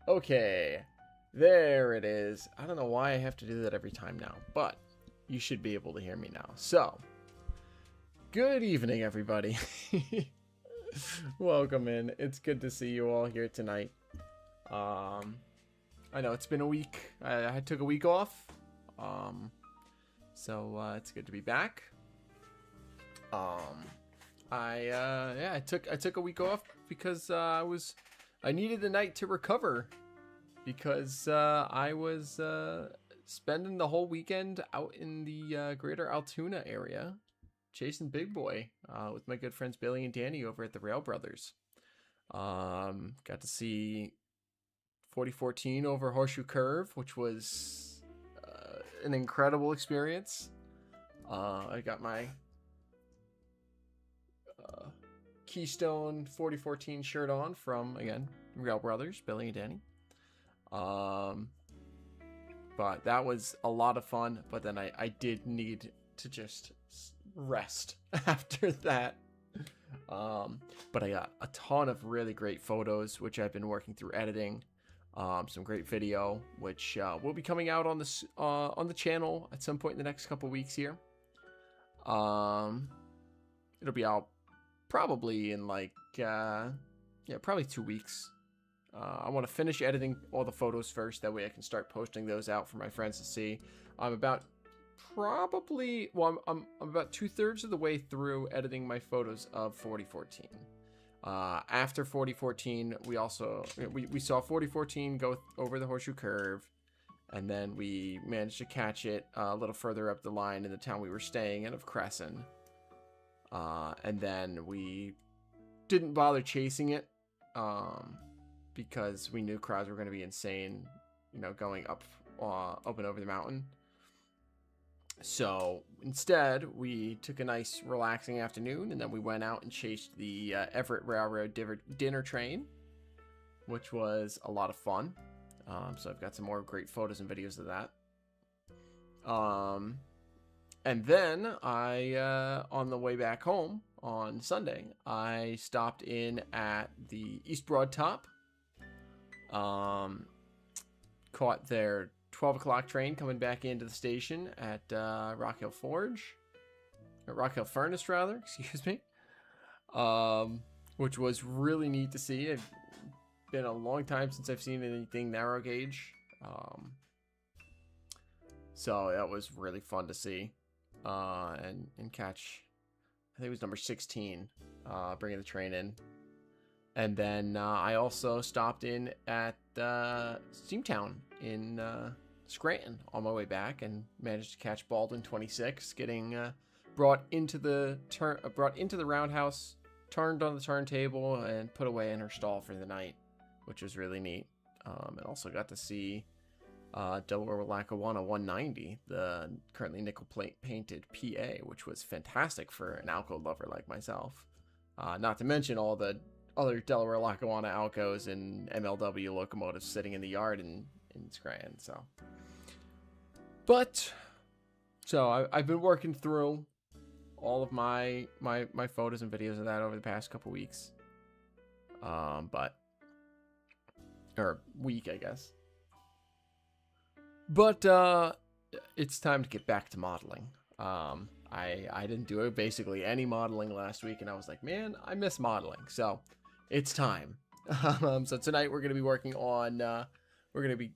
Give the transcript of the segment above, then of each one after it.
Okay, there it is. I don't know why I have to do that every time now, but you should be able to hear me now. So, good evening, everybody. Welcome in. It's good to see you all here tonight. I know it's been a week. I took a week off. So it's good to be back. I took a week off because I needed the night to recover because I was spending the whole weekend out in the greater Altoona area chasing Big Boy with my good friends Billy and Danny over at the Rail Brothers. Got to see 4014 over Horseshoe Curve, which was an incredible experience. I got my Keystone 4014 shirt on from, again, Rail Brothers, Billy and Danny. But that was a lot of fun, but then I did need to just rest after that. But I got a ton of really great photos, which I've been working through editing. Some great video, which will be coming out on this on the channel at some point in the next couple weeks here. It'll be out probably in like probably 2 weeks. I want to finish editing all the photos first, that way I can start posting those out for my friends to see. I'm about I'm about 2/3 of the way through editing my photos of 4014. After 4014, we saw 4014 go over the Horseshoe Curve, and then we managed to catch it a little further up the line in the town we were staying in of Crescent. And then we didn't bother chasing it because we knew crowds were going to be insane, going up and over the mountain. So instead, we took a nice relaxing afternoon, and then we went out and chased the Everett Railroad dinner train, which was a lot of fun. So I've got some more great photos and videos of that. And then on the way back home on Sunday, I stopped in at the East Broad Top. Caught their 12 o'clock train coming back into the station at Rock Hill Furnace, rather, excuse me. Which was really neat to see. It's been a long time since I've seen anything narrow gauge. So that was really fun to see. And catch, I think it was number 16, bringing the train in. And then I also stopped in at Steamtown in Scranton on my way back, and managed to catch Baldwin 26, getting brought into the roundhouse, turned on the turntable, and put away in her stall for the night, which was really neat. And also got to see Delaware Lackawanna 190, the currently nickel plate painted PA, which was fantastic for an Alco lover like myself. Not to mention all the other Delaware Lackawanna Alcos and MLW locomotives sitting in the yard in Scranton. So I've been working through all of my photos and videos of that over the past couple weeks. Or week, I guess. But it's time to get back to modeling. I didn't do basically any modeling last week, and I was like, man, I miss modeling. So it's time. So tonight we're going to be working on, we're going to be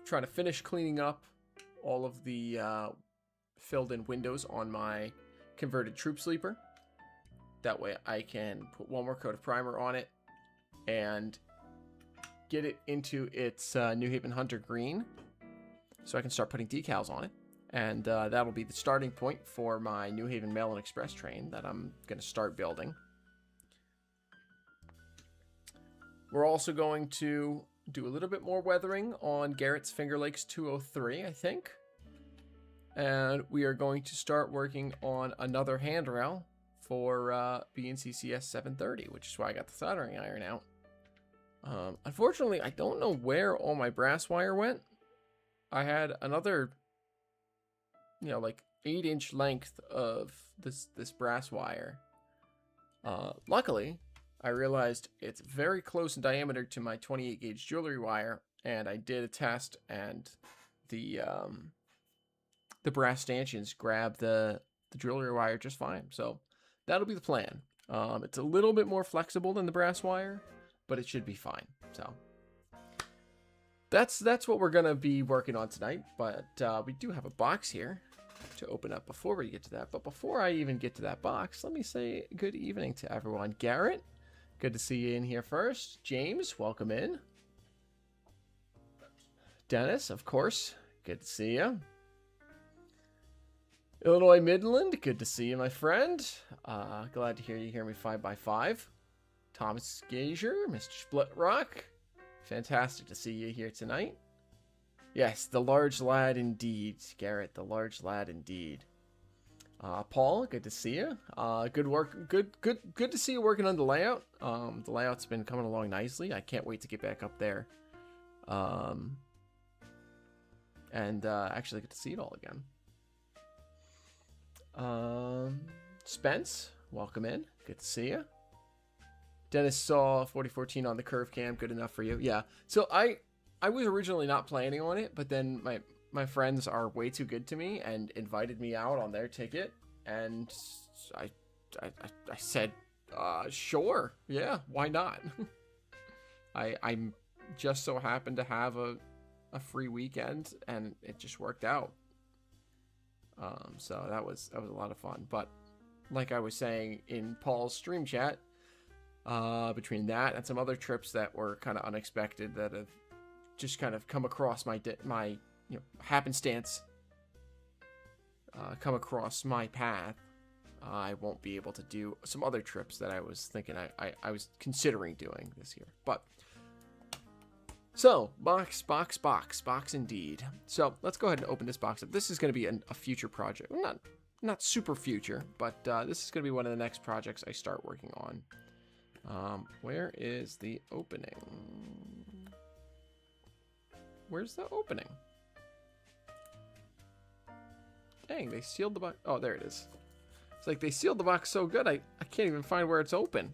trying to finish cleaning up all of the filled in windows on my converted troop sleeper. That way I can put one more coat of primer on it and get it into its New Haven Hunter green, so I can start putting decals on it. And that'll be the starting point for my New Haven Mail and Express train that I'm going to start building. We're also going to do a little bit more weathering on Garrett's Finger Lakes 203, I think. And we are going to start working on another handrail for BNCCS 730, which is why I got the soldering iron out. Unfortunately, I don't know where all my brass wire went. I had another, like 8-inch length of this brass wire. Luckily, I realized it's very close in diameter to my 28 gauge jewelry wire, and I did a test, and the brass stanchions grab the jewelry wire just fine. So that'll be the plan. It's a little bit more flexible than the brass wire, but it should be fine. So that's what we're gonna be working on tonight. But we do have a box here to open up before we get to that. But before I even get to that box, let me say good evening to everyone. Garrett, good to see you in here first. James, welcome in. Dennis, of course, good to see you. Illinois Midland, good to see you, my friend. Glad to hear me 5x5. Thomas Gager, Mr. Splitrock, fantastic to see you here tonight. Yes, the large lad indeed, Garrett, the large lad indeed. Paul, good to see you. Good work, good to see you working on the layout. The layout's been coming along nicely. I can't wait to get back up there. And actually get to see it all again. Spence, welcome in. Good to see you. Dennis saw 4014 on the curve cam. Good enough for you. Yeah. So I was originally not planning on it, but then my friends are way too good to me and invited me out on their ticket, and I said, sure, yeah, why not? I'm just so happened to have a free weekend, and it just worked out. So that was a lot of fun. But like I was saying in Paul's stream chat, between that and some other trips that were kind of unexpected that have just kind of come across my happenstance, come across my path, I won't be able to do some other trips that I was thinking I was considering doing this year. But so, box indeed. So, let's go ahead and open this box up. This is going to be a future project. Well, not super future, but this is going to be one of the next projects I start working on. Where is the opening? Where's the opening? Dang, they sealed the box. Oh, there it is. It's like they sealed the box so good, I can't even find where it's open.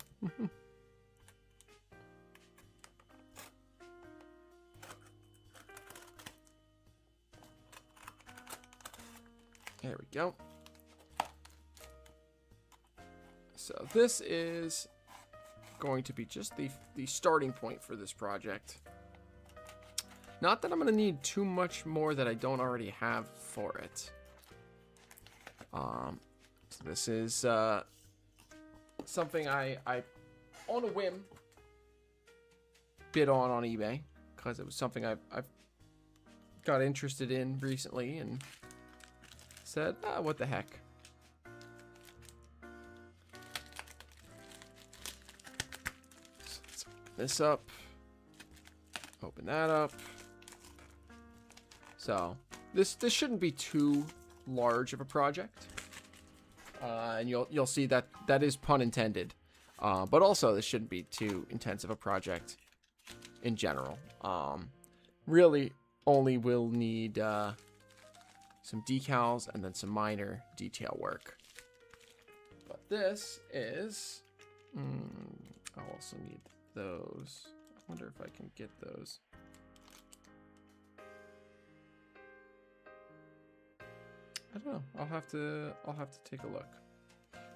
There we go. So this is going to be just the starting point for this project. Not that I'm going to need too much more that I don't already have for it. So this is something I on a whim bid on eBay, because it was something I've got interested in recently and said, what the heck. So let's open this up. Open that up. So this shouldn't be too large of a project. And you'll see that is pun intended. But also this shouldn't be too intensive a project in general. Really only will need some decals and then some minor detail work. But this is... I'll also need those. I wonder if I can get those. I don't know. I'll have to take a look.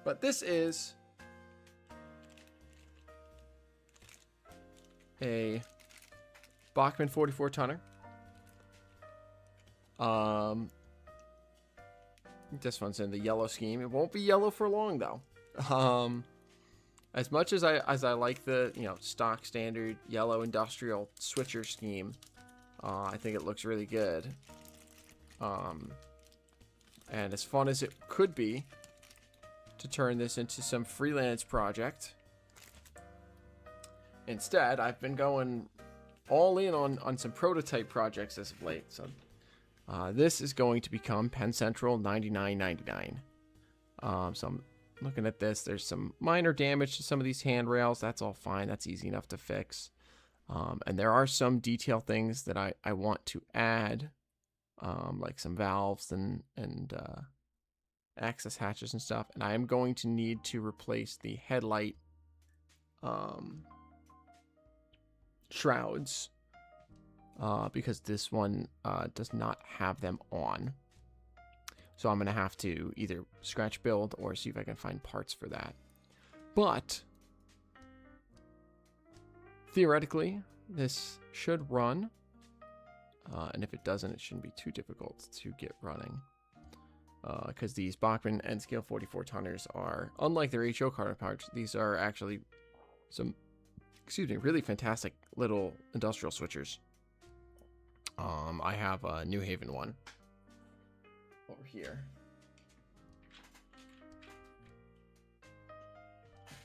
But this is a Bachmann 44 tonner. This one's in the yellow scheme. It won't be yellow for long though. As much as I like the stock standard yellow industrial switcher scheme, I think it looks really good. And as fun as it could be to turn this into some freelance project, instead I've been going all in on some prototype projects as of late. So this is going to become Penn Central 99.99. So I'm looking at this. There's some minor damage to some of these handrails. That's all fine. That's easy enough to fix. And there are some detail things that I want to add, like some valves and access hatches and stuff. And I am going to need to replace the headlight shrouds because this one does not have them on. So I'm going to have to either scratch build or see if I can find parts for that. But theoretically, this should run. And if it doesn't, it shouldn't be too difficult to get running. Because these Bachmann N scale 44 tonners are, unlike their HO counterparts, these are actually some, really fantastic little industrial switchers. I have a New Haven one over here.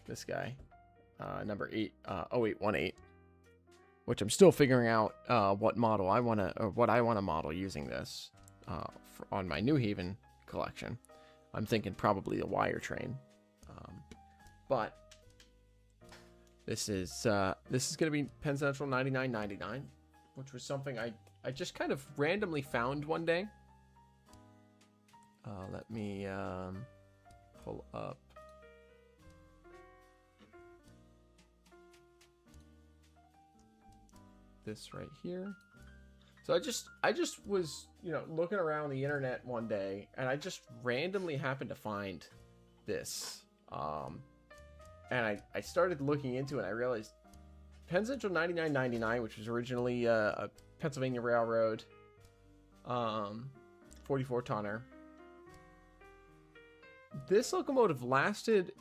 This guy, number 0818, which I'm still figuring out what model I want to, or what I want to model using this on my New Haven collection. I'm thinking probably a wire train, but this is going to be Penn Central 99.99, which was something I just kind of randomly found one day. Let me pull up. This right here. So I just was, looking around the internet one day, and I just randomly happened to find this. And I started looking into it, and I realized Penn Central 99.99, which was originally a Pennsylvania Railroad 44 tonner. This locomotive lasted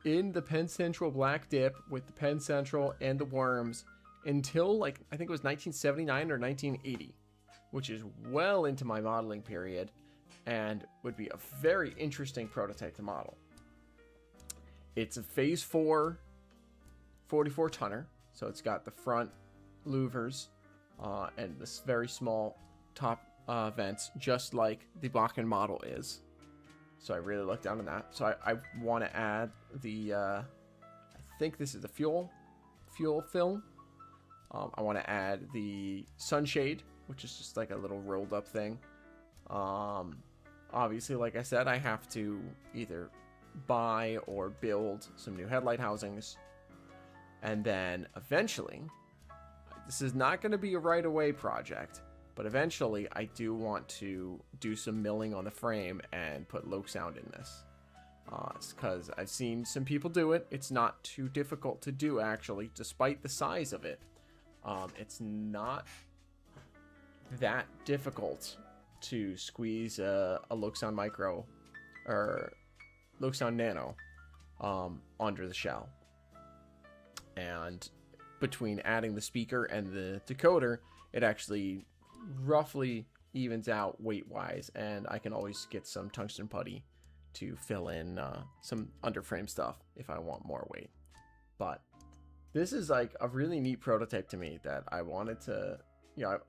in the Penn Central Black Dip with the Penn Central and the Worms until, I think it was 1979 or 1980, which is well into my modeling period and would be a very interesting prototype to model. It's a Phase 4 44 tonner, so it's got the front louvers and this very small top vents, just like the Bachmann model is. So I really looked down on that. So I want to add the, I think this is the fuel film. I want to add the sunshade, which is just like a little rolled up thing. Obviously, like I said, I have to either buy or build some new headlight housings. And then eventually, this is not going to be a right away project, but eventually I do want to do some milling on the frame and put low sound in this. It's because I've seen some people do it. It's not too difficult to do, actually, despite the size of it. It's not that difficult to squeeze a low sound micro or low sound nano under the shell. And between adding the speaker and the decoder, it actually roughly evens out weight-wise, and I can always get some tungsten putty to fill in some underframe stuff if I want more weight. But this is like a really neat prototype to me that I wanted to,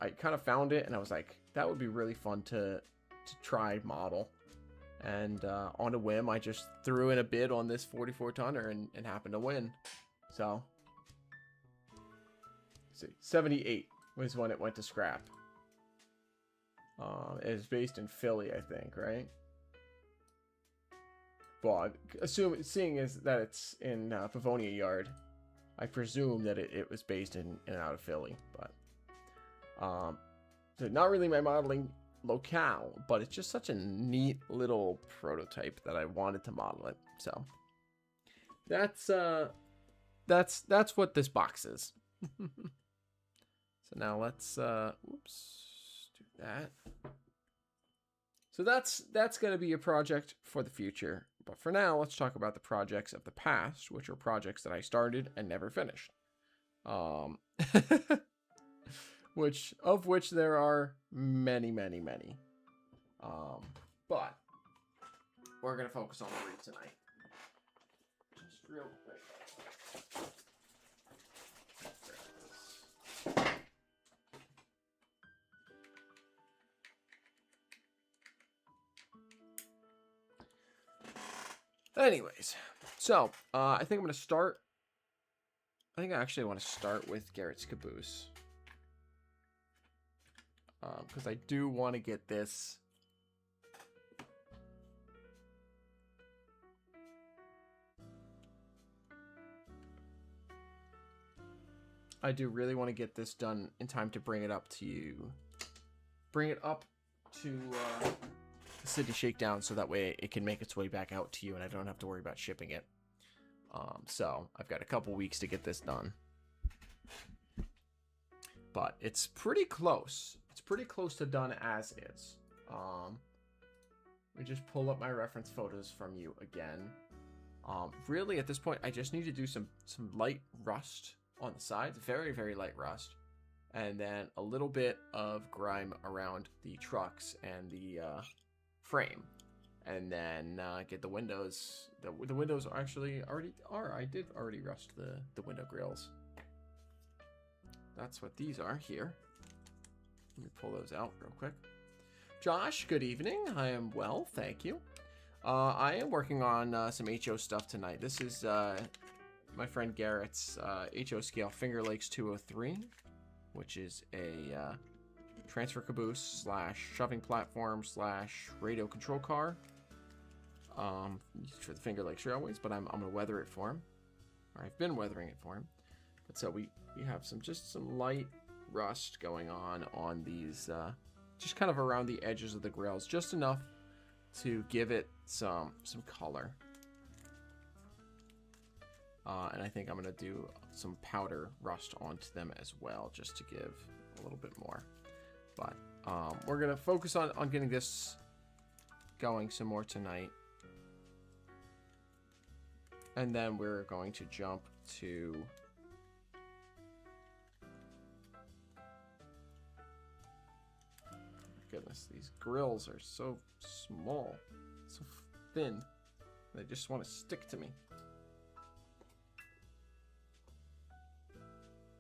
I kind of found it and I was like, that would be really fun to try model. And on a whim, I just threw in a bid on this 44 tonner and happened to win. So, let's see, 78 was when it went to scrap. It is based in Philly, I think, right? Well, seeing as that it's in Pavonia Yard, I presume that it was based in and out of Philly. But so not really my modeling locale, but it's just such a neat little prototype that I wanted to model it. So that's what this box is. So now let's do that. So that's going to be a project for the future. But for now, let's talk about the projects of the past, which are projects that I started and never finished. Of which there are many, many, many. But we're going to focus on 3 tonight. Just real quick. Anyways, so I think I'm going to start. I think I actually want to start with Garrett's Caboose. Because I do want to get this. I do really want to get this done in time to bring it up to you. Bring it up to the City Shakedown so that way it can make its way back out to you and I don't have to worry about shipping it. So I've got a couple weeks to get this done. But it's pretty close. It's pretty close to done as is. Let me just pull up my reference photos from you again. Really, at this point, I just need to do some light rust on the sides. Very, very light rust. And then a little bit of grime around the trucks and the frame. And then get the windows. The windows are actually already are. I did already rust the window grills. That's what these are here. Let me pull those out real quick. Josh, good evening. I am well, thank you. I am working on some HO stuff tonight. This is my friend Garrett's HO scale Finger Lakes 203, which is a transfer caboose / shoving platform / radio control car for the Finger Lakes Railways, but I'm going to weather it for him. Or I've been weathering it for him. But so we have just some light rust going on these, just kind of around the edges of the grills, just enough to give it some color. And I think I'm going to do some powder rust onto them as well, just to give a little bit more. But we're going to focus on getting this going some more tonight. And then we're going to jump to... Goodness, these grills are so small, so thin. They just want to stick to me.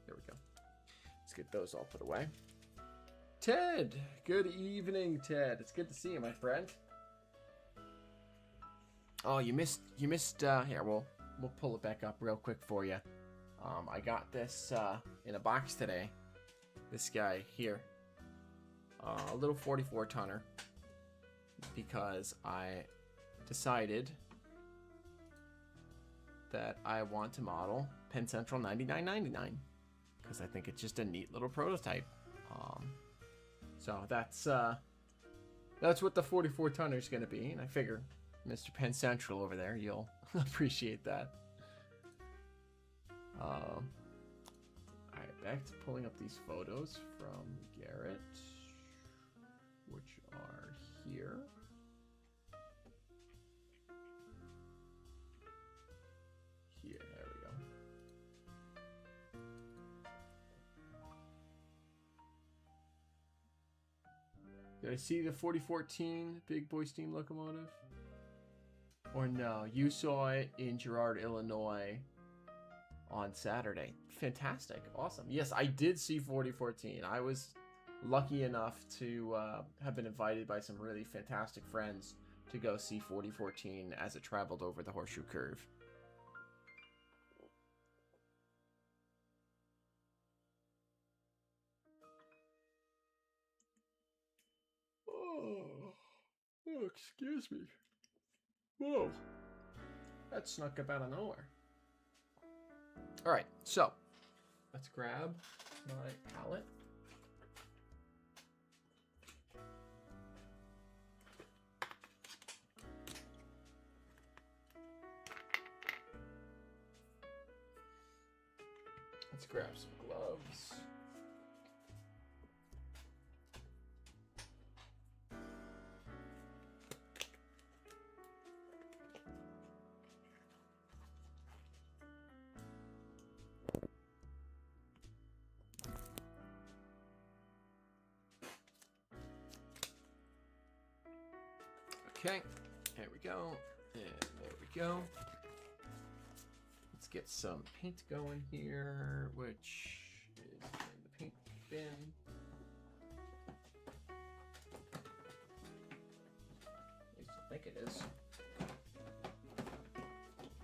There we go. Let's get those all put away. Ted, good evening, Ted. It's good to see you, my friend. Oh, you missed. Here, we'll pull it back up real quick for you. I got this in a box today. This guy here. A little 44 tonner because I decided that I want to model Penn Central 9999 because I think it's just a neat little prototype. So that's what the 44 tonner is going to be, and I figure Mr. Penn Central over there, you'll appreciate that. All right, back to pulling up these photos from Garrett, which are here. Here, there we go. Did I see the 4014 Big Boy steam locomotive? Or no, you saw it in Girard, Illinois on Saturday. Fantastic, awesome. Yes, I did see 4014. I was lucky enough to have been invited by some really fantastic friends to go see 4014 as it traveled over the Horseshoe Curve. Oh, excuse me. Whoa, that snuck up out of nowhere. All right, so let's grab my palette. Let's grab some gloves. Okay, there we go, and there we go. Let's get some paint going here, which is in the paint bin. At least I think it is.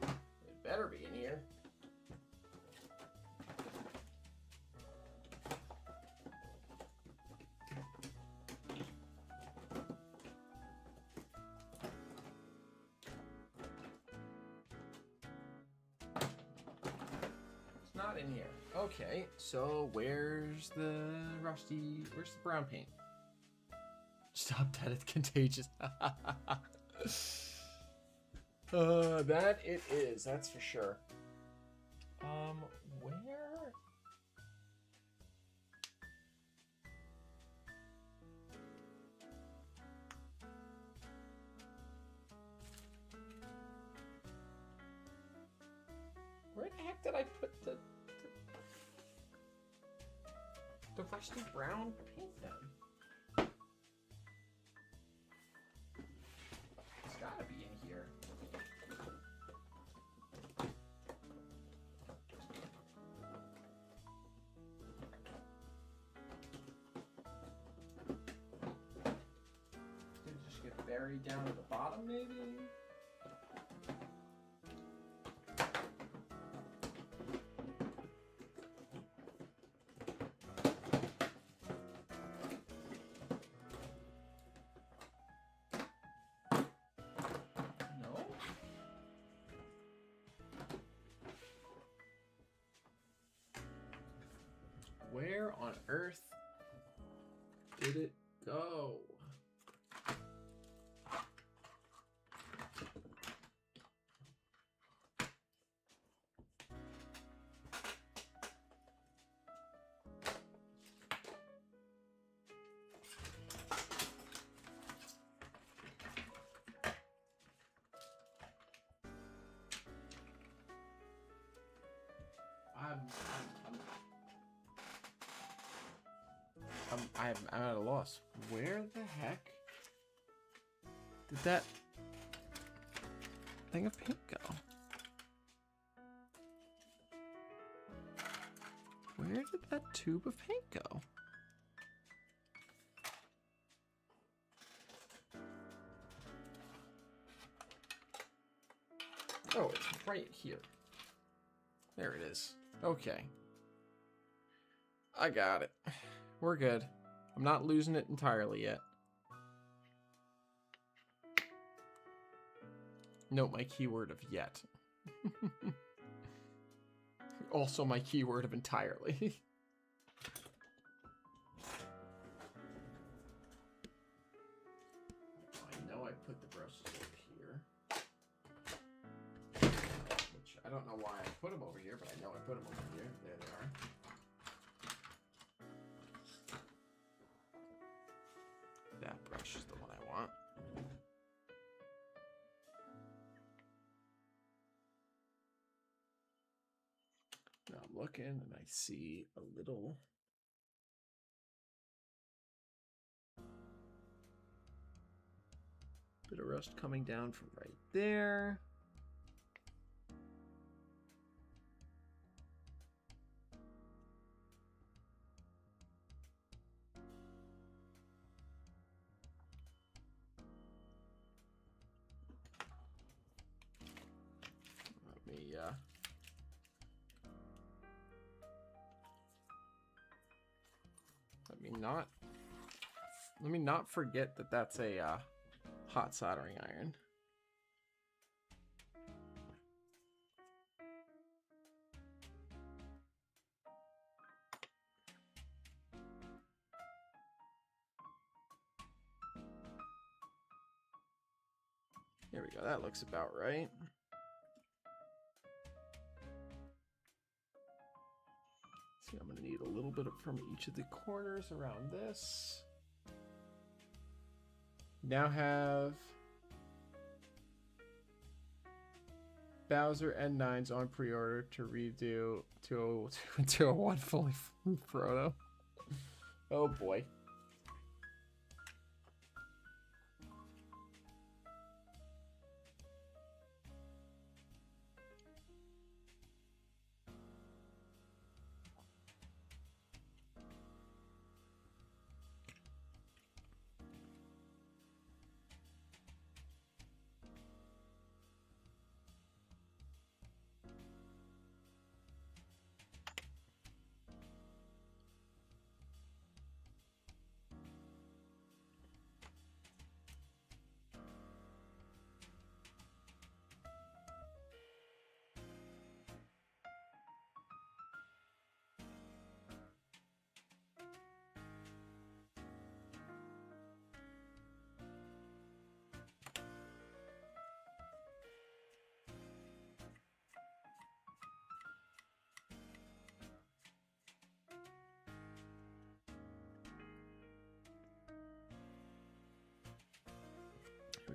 It better be in here. In here. Okay, so where's the brown paint? Stop that, it's contagious. That it is, that's for sure. Where? Where the heck did I put the rusty brown paint then? It's gotta be in here. Did it just get buried down at the bottom, maybe? Where on earth did it go? I'm at a loss. Where the heck did that thing of paint go? Where did that tube of paint go? Oh, it's right here. There it is. Okay. I got it. We're good. I'm not losing it entirely yet. Note my keyword of yet. Also my keyword of entirely. I know I put the brushes over here. Which I don't know why I put them over here, but I know I put them over here. There they are. That brush is the one I want. Now I'm looking and I see a little bit of rust coming down from right there. Let me not forget that that's a hot soldering iron. There we go, that looks about right. See, I'm gonna need a little bit from each of the corners around this. Now have Bowser N9's on pre-order to redo 201 fully Frodo. Oh boy.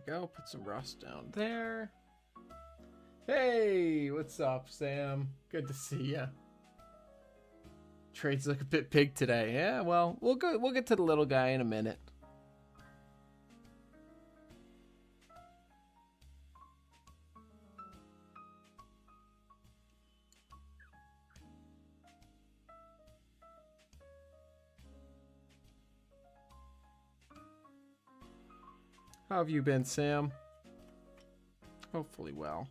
we go. Put some rust down there. Hey, what's up, Sam? Good to see ya. Trades look a bit big today. Yeah, well, we'll get to the little guy in a minute. How have you been, Sam? Hopefully well.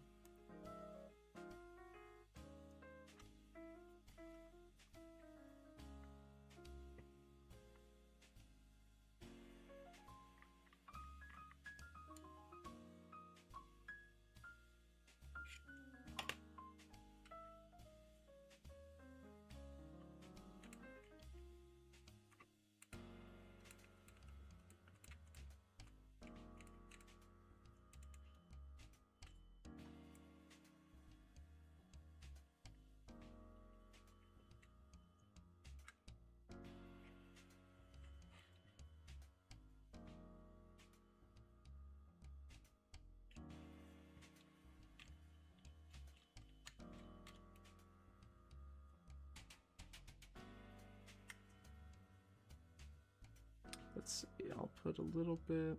Let's see, I'll put a little bit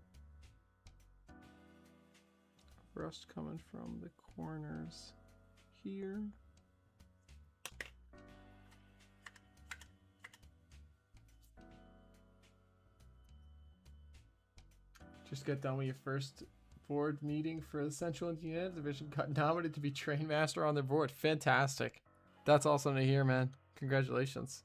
of rust coming from the corners here. Just got done with your first board meeting for the Central Indiana Division. Got nominated to be train master on their board. Fantastic. That's awesome to hear, man. Congratulations.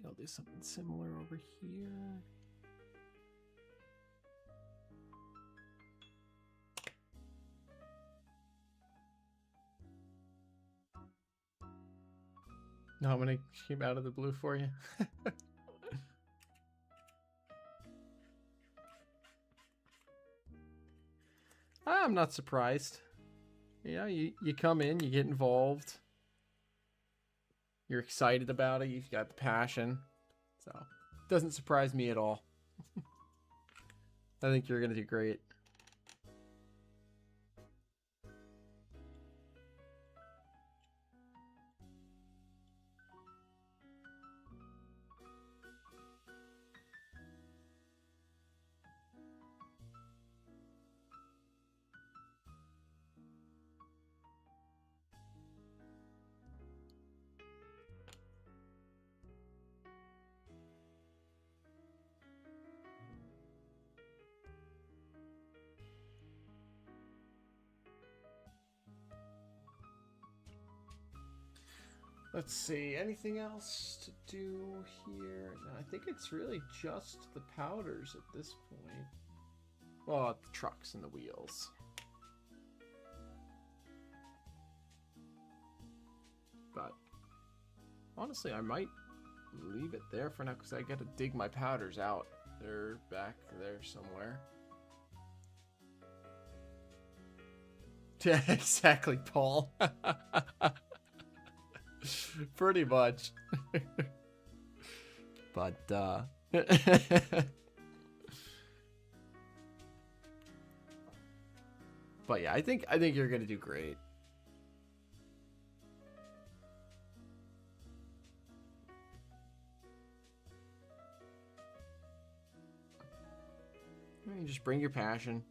I'll do something similar over here. No, I'm gonna keep out of the blue for you. I'm not surprised. Yeah, you come in, you get involved. You're excited about it. You've got the passion. So, it doesn't surprise me at all. I think you're going to do great. Let's see, anything else to do here? No, I think it's really just the powders at this point. Well, the trucks and the wheels. But honestly, I might leave it there for now because I got to dig my powders out. They're back there somewhere. Yeah, exactly, Paul. Pretty much. But but yeah, I think you're gonna do great. You just bring your passion,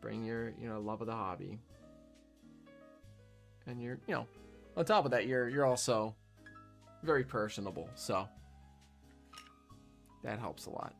bring your love of the hobby, and you're on top of that, you're also very personable, so that helps a lot.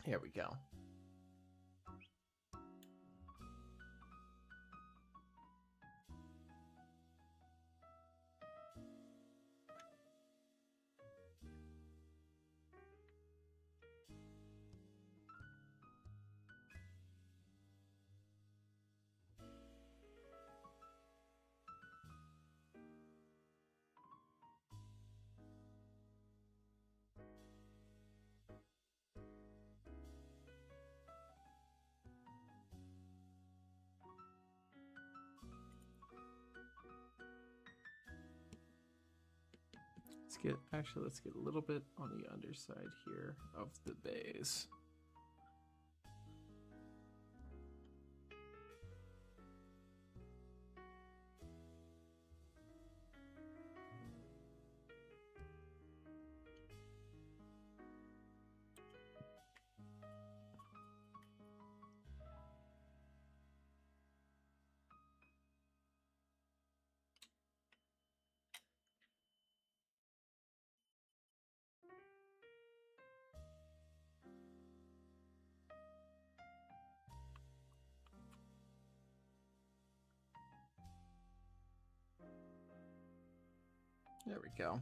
Here we go. Let's get a little bit on the underside here of the base. There we go.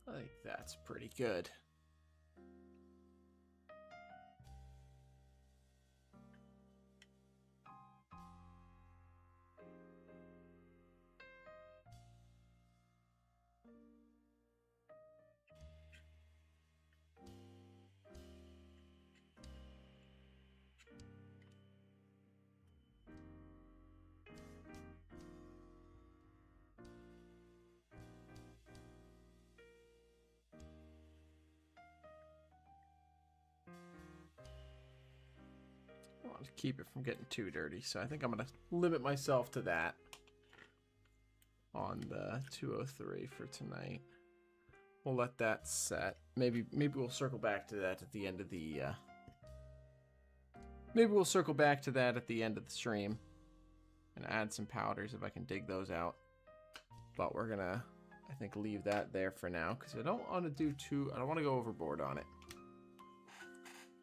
I think that's pretty good. I want to keep it from getting too dirty, so I think I'm going to limit myself to that on the 203 for tonight. We'll let that set. Maybe we'll circle back to that at the end of the maybe we'll circle back to that at the end of the stream and add some powders if I can dig those out. But we're gonna, I think, leave that there for now because I don't want to do too. I don't want to go overboard on it.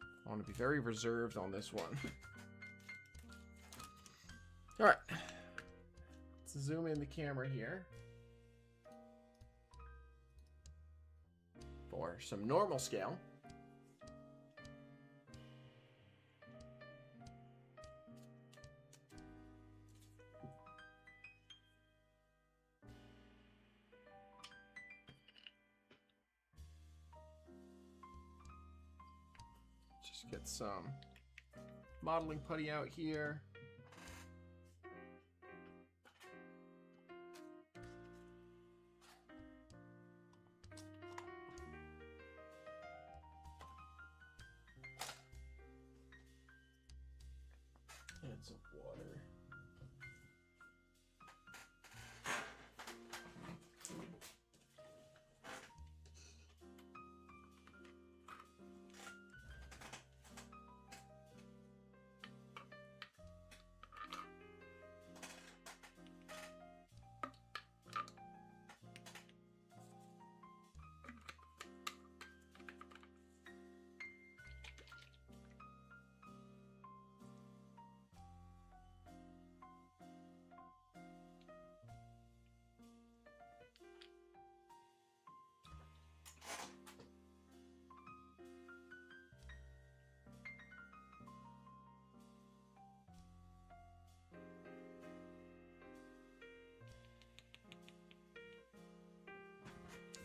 I want to be very reserved on this one. All right, let's zoom in the camera here for some normal scale. Just get some modeling putty out here. And some water.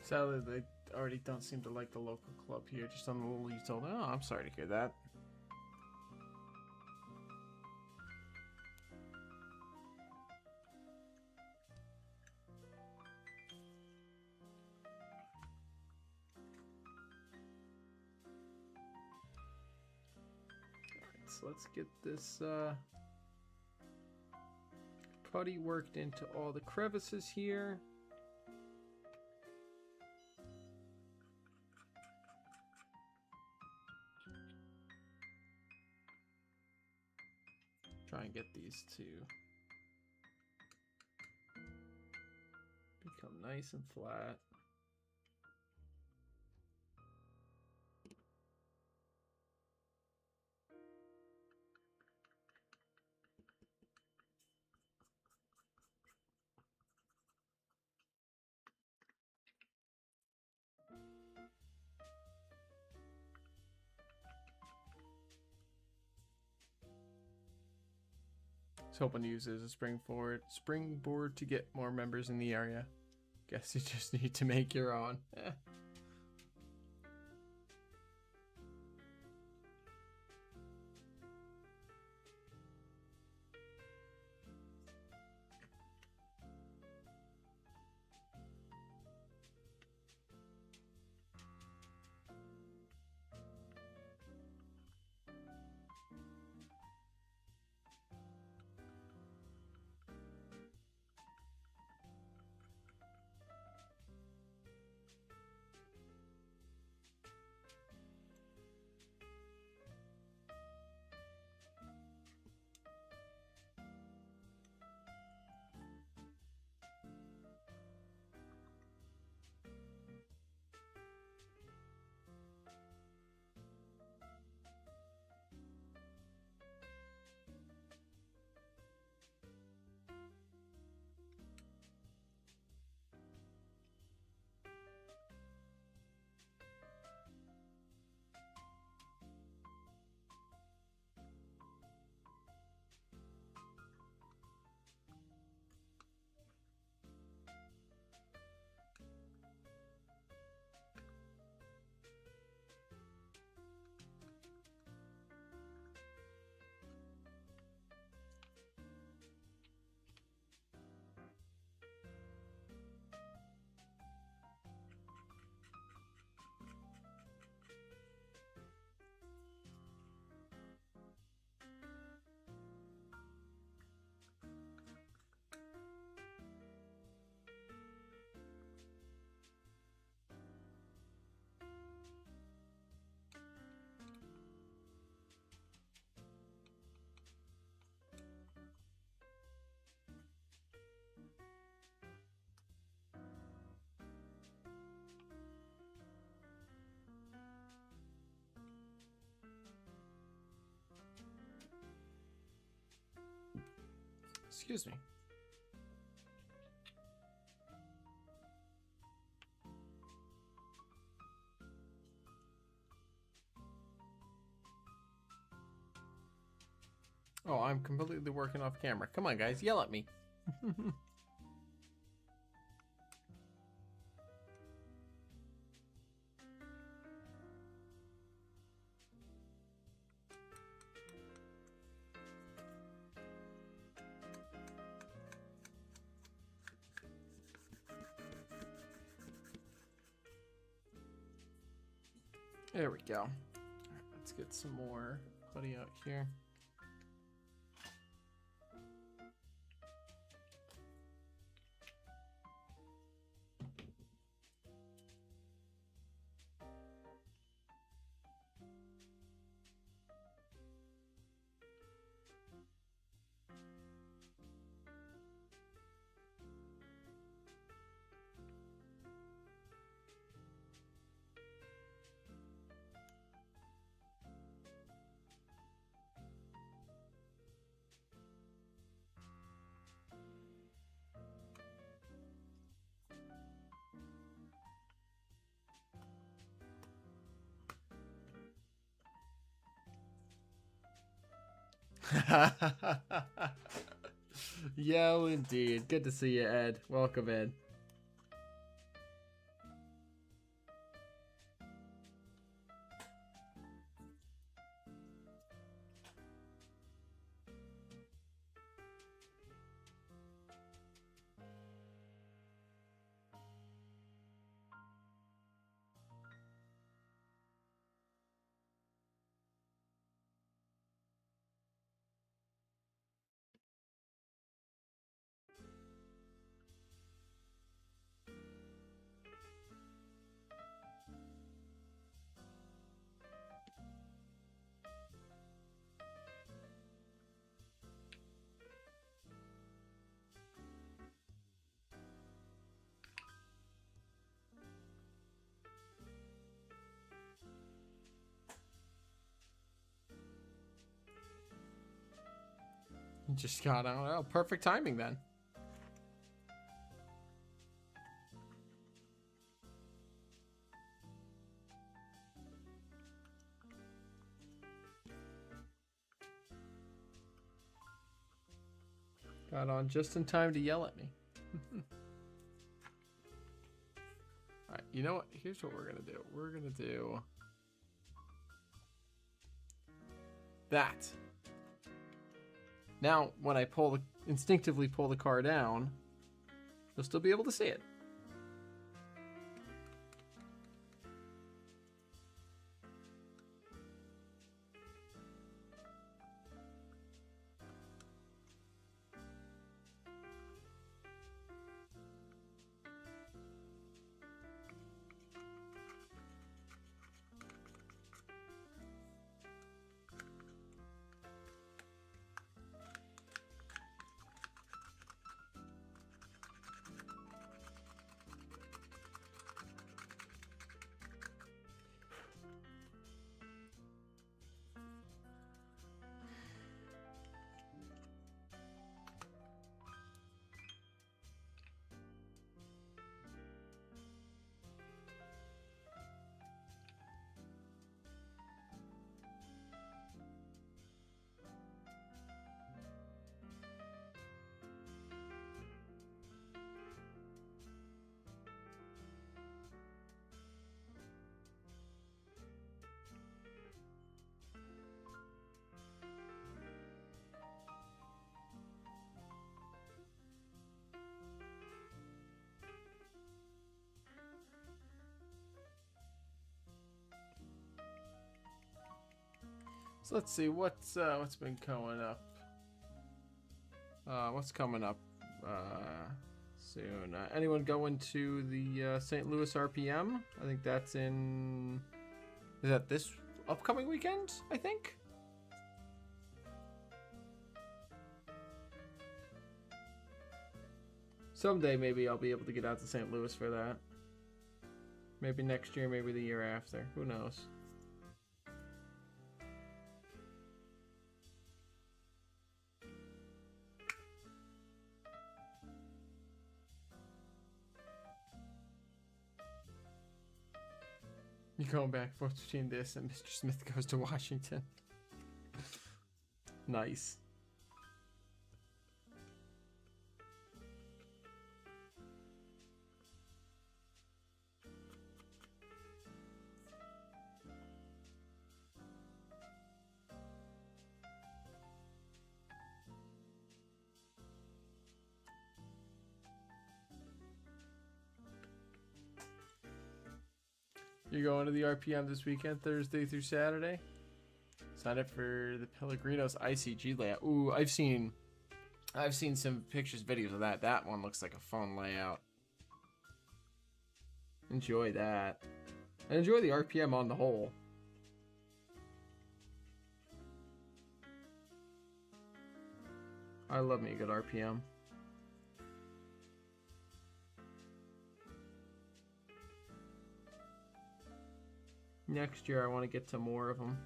Sadly, they already don't seem to like the local club here. Just on the little you told. Oh, I'm sorry to hear that. Alright, so let's get this putty worked into all the crevices here. Try and get these to become nice and flat. was hoping to use it as a springboard to get more members in the area. Guess you just need to make your own. Excuse me. Oh, I'm completely working off camera. Come on, guys, yell at me. There we go. All right, let's get some more putty out here. Yo, indeed. Good to see you, Ed. Welcome in. Just got out. Oh, perfect timing then. Got on just in time to yell at me. Alright, you know what? Here's what we're gonna do. We're gonna do that. Now, when I instinctively pull the car down, you'll still be able to see it. So let's see what's been coming up. What's coming up soon? Anyone going to the St. Louis RPM? I think that's in. Is that this upcoming weekend? I think. Someday maybe I'll be able to get out to St. Louis for that. Maybe next year, maybe the year after. Who knows? You're going back and forth between this and Mr. Smith Goes to Washington. Nice. You're going to the RPM this weekend, Thursday through Saturday? Sign up for the Pellegrinos ICG layout. Ooh, I've seen some pictures, videos of that. That one looks like a fun layout. Enjoy that. And enjoy the RPM on the whole. I love me a good RPM. Next year, I want to get to more of them.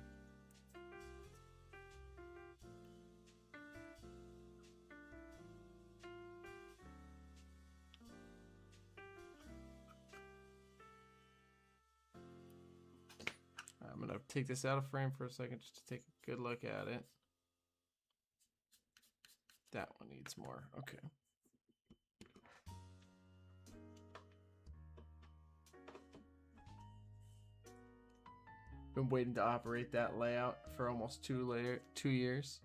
I'm going to take this out of frame for a second just to take a good look at it. That one needs more. Okay. Been waiting to operate that layout for almost 2 years.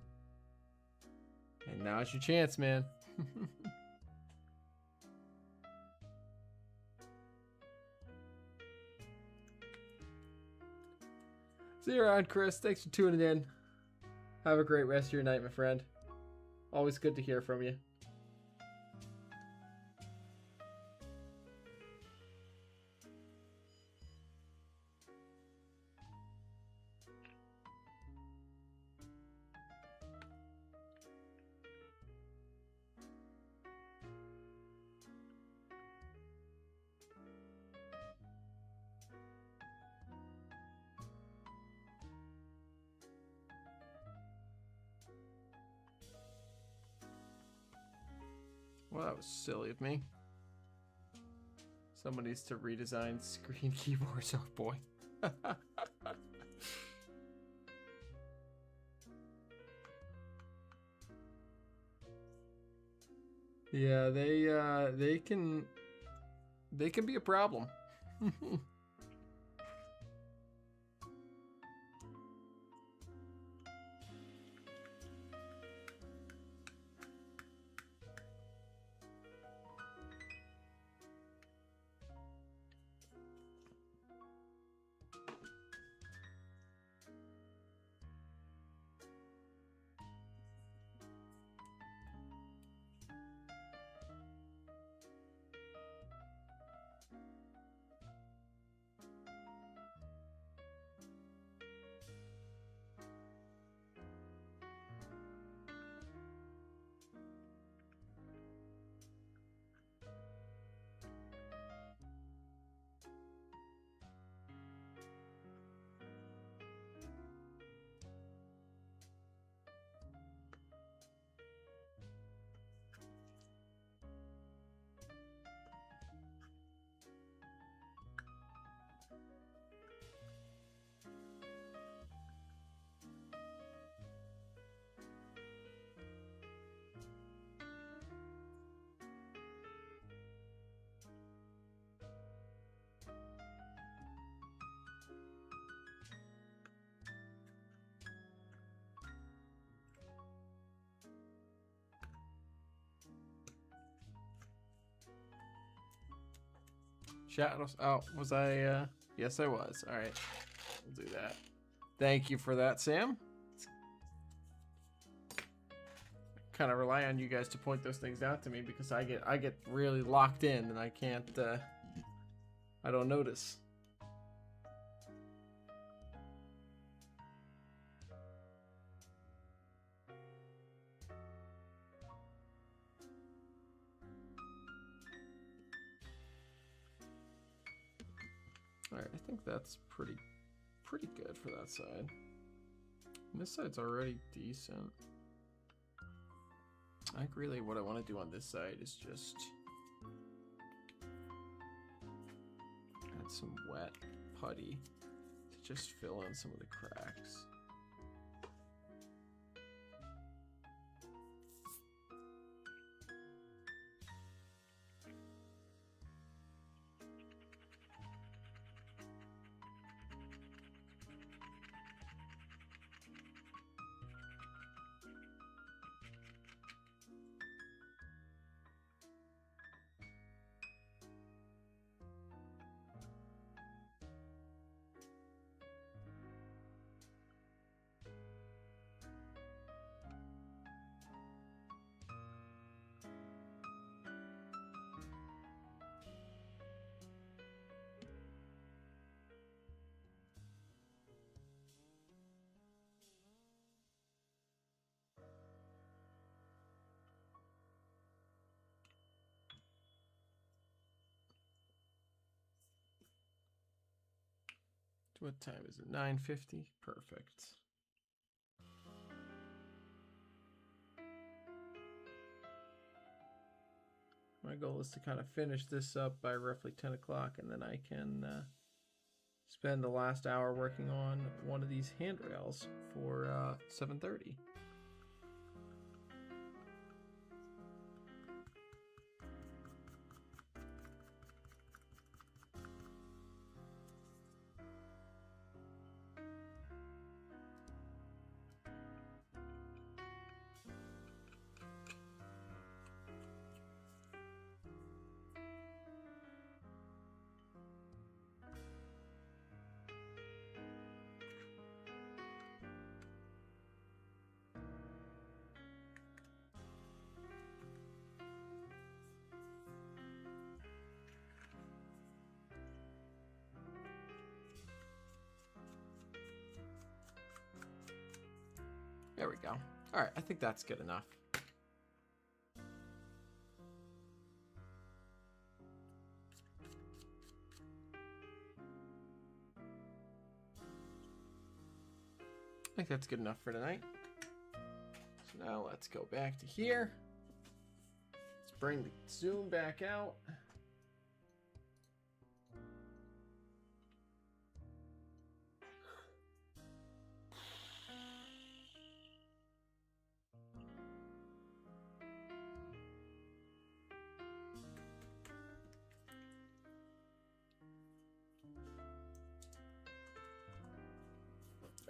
And now it's your chance, man. See you around, Chris. Thanks for tuning in. Have a great rest of your night, my friend. Always good to hear from you. Well, that was silly of me. Someone needs to redesign screen keyboards. Oh boy. Yeah, they can be a problem. Shadows. Oh, was I? Yes, I was. All right, we'll do that. Thank you for that, Sam. Kind of rely on you guys to point those things out to me because I get really locked in and I can't. I don't notice. All right, I think that's pretty good for that side. And this side's already decent. I think really what I want to do on this side is just add some wet putty to just fill in some of the cracks. What time is it? 9:50? Perfect. My goal is to kind of finish this up by roughly 10 o'clock, and then I can spend the last hour working on one of these handrails for 7:30. There we go. All right, I think that's good enough. I think that's good enough for tonight. So now let's go back to here. Let's bring the zoom back out.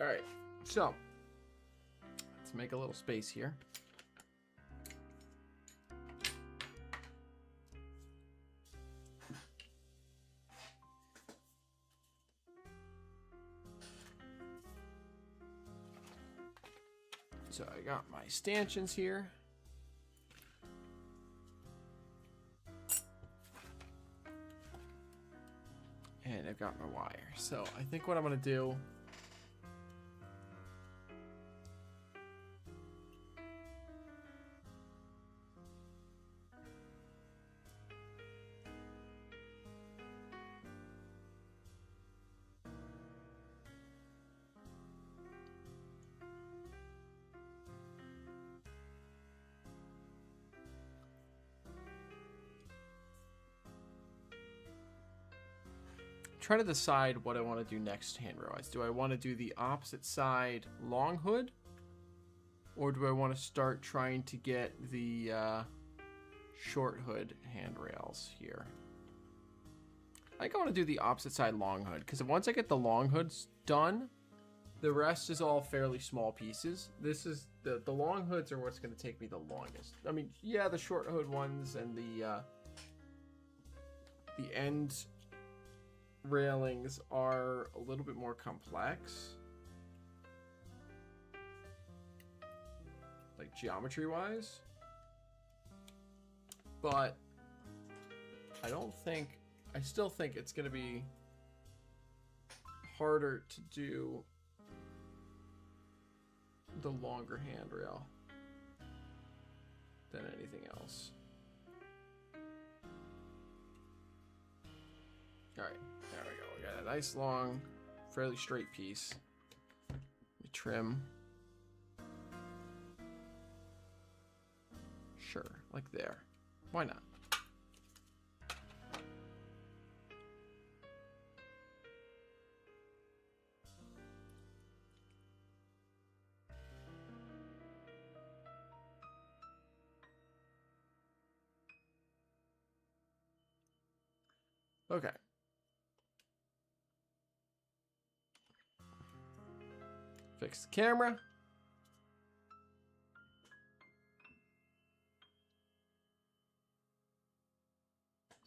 All right, so let's make a little space here. So I got my stanchions here. And I've got my wire. So I think what I'm going to do... try to decide what I want to do next handrail-wise. Do I want to do the opposite side long hood? Or do I want to start trying to get the short hood handrails here? I think I want to do the opposite side long hood, because once I get the long hoods done, the rest is all fairly small pieces. This is the long hoods are what's going to take me the longest. I mean, yeah, the short hood ones and the end railings are a little bit more complex, like geometry wise, but I still think it's going to be harder to do the longer handrail than anything else. All right, there we go. We got a nice long, fairly straight piece. We trim. Sure, like there. Why not? Okay. Fix the camera.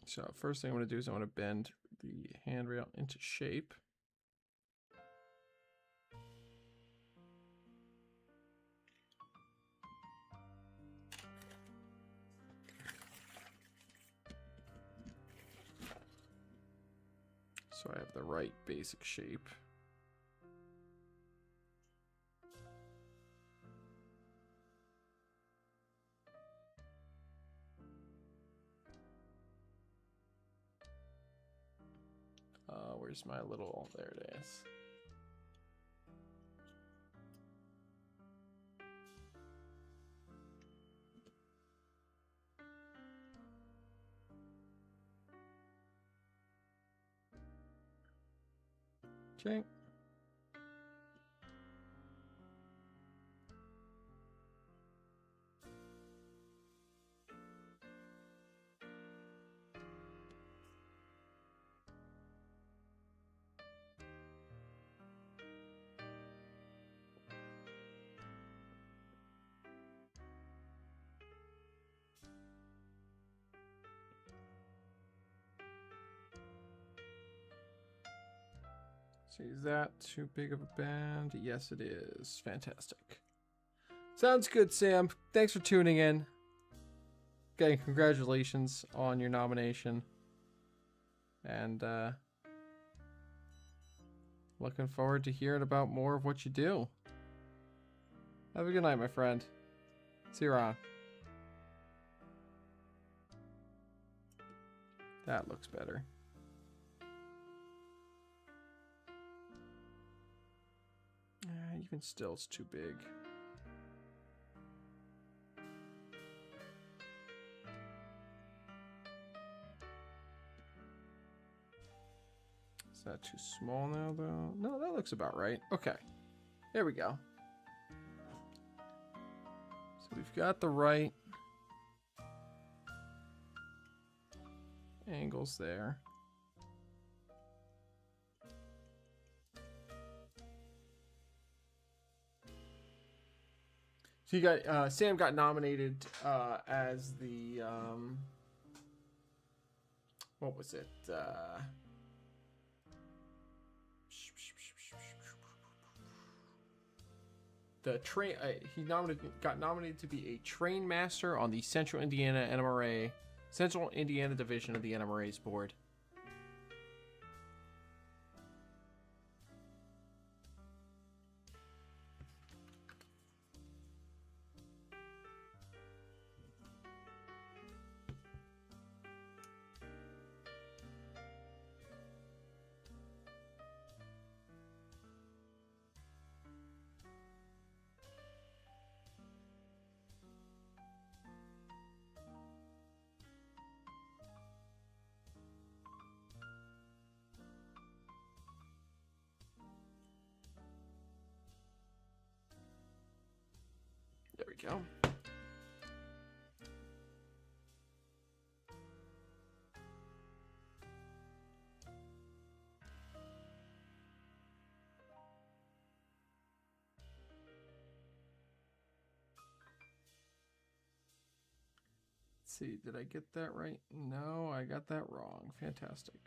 So first thing I'm going to do is I want to bend the handrail into shape. So I have the right basic shape. Where's my little, there it is. Okay. So is that too big of a band? Yes, it is. Fantastic. Sounds good, Sam. Thanks for tuning in. Okay, congratulations on your nomination. And looking forward to hearing about more of what you do. Have a good night, my friend. See you around. That looks better. Even still, it's too big. Is that too small now, though? No, that looks about right. Okay. There we go. So we've got the right angles there. So you got Sam got nominated as the what was it? The train. He got nominated to be a train master on the Central Indiana Division of the NMRA's board. There we go. Let's see, did I get that right? No, I got that wrong. Fantastic.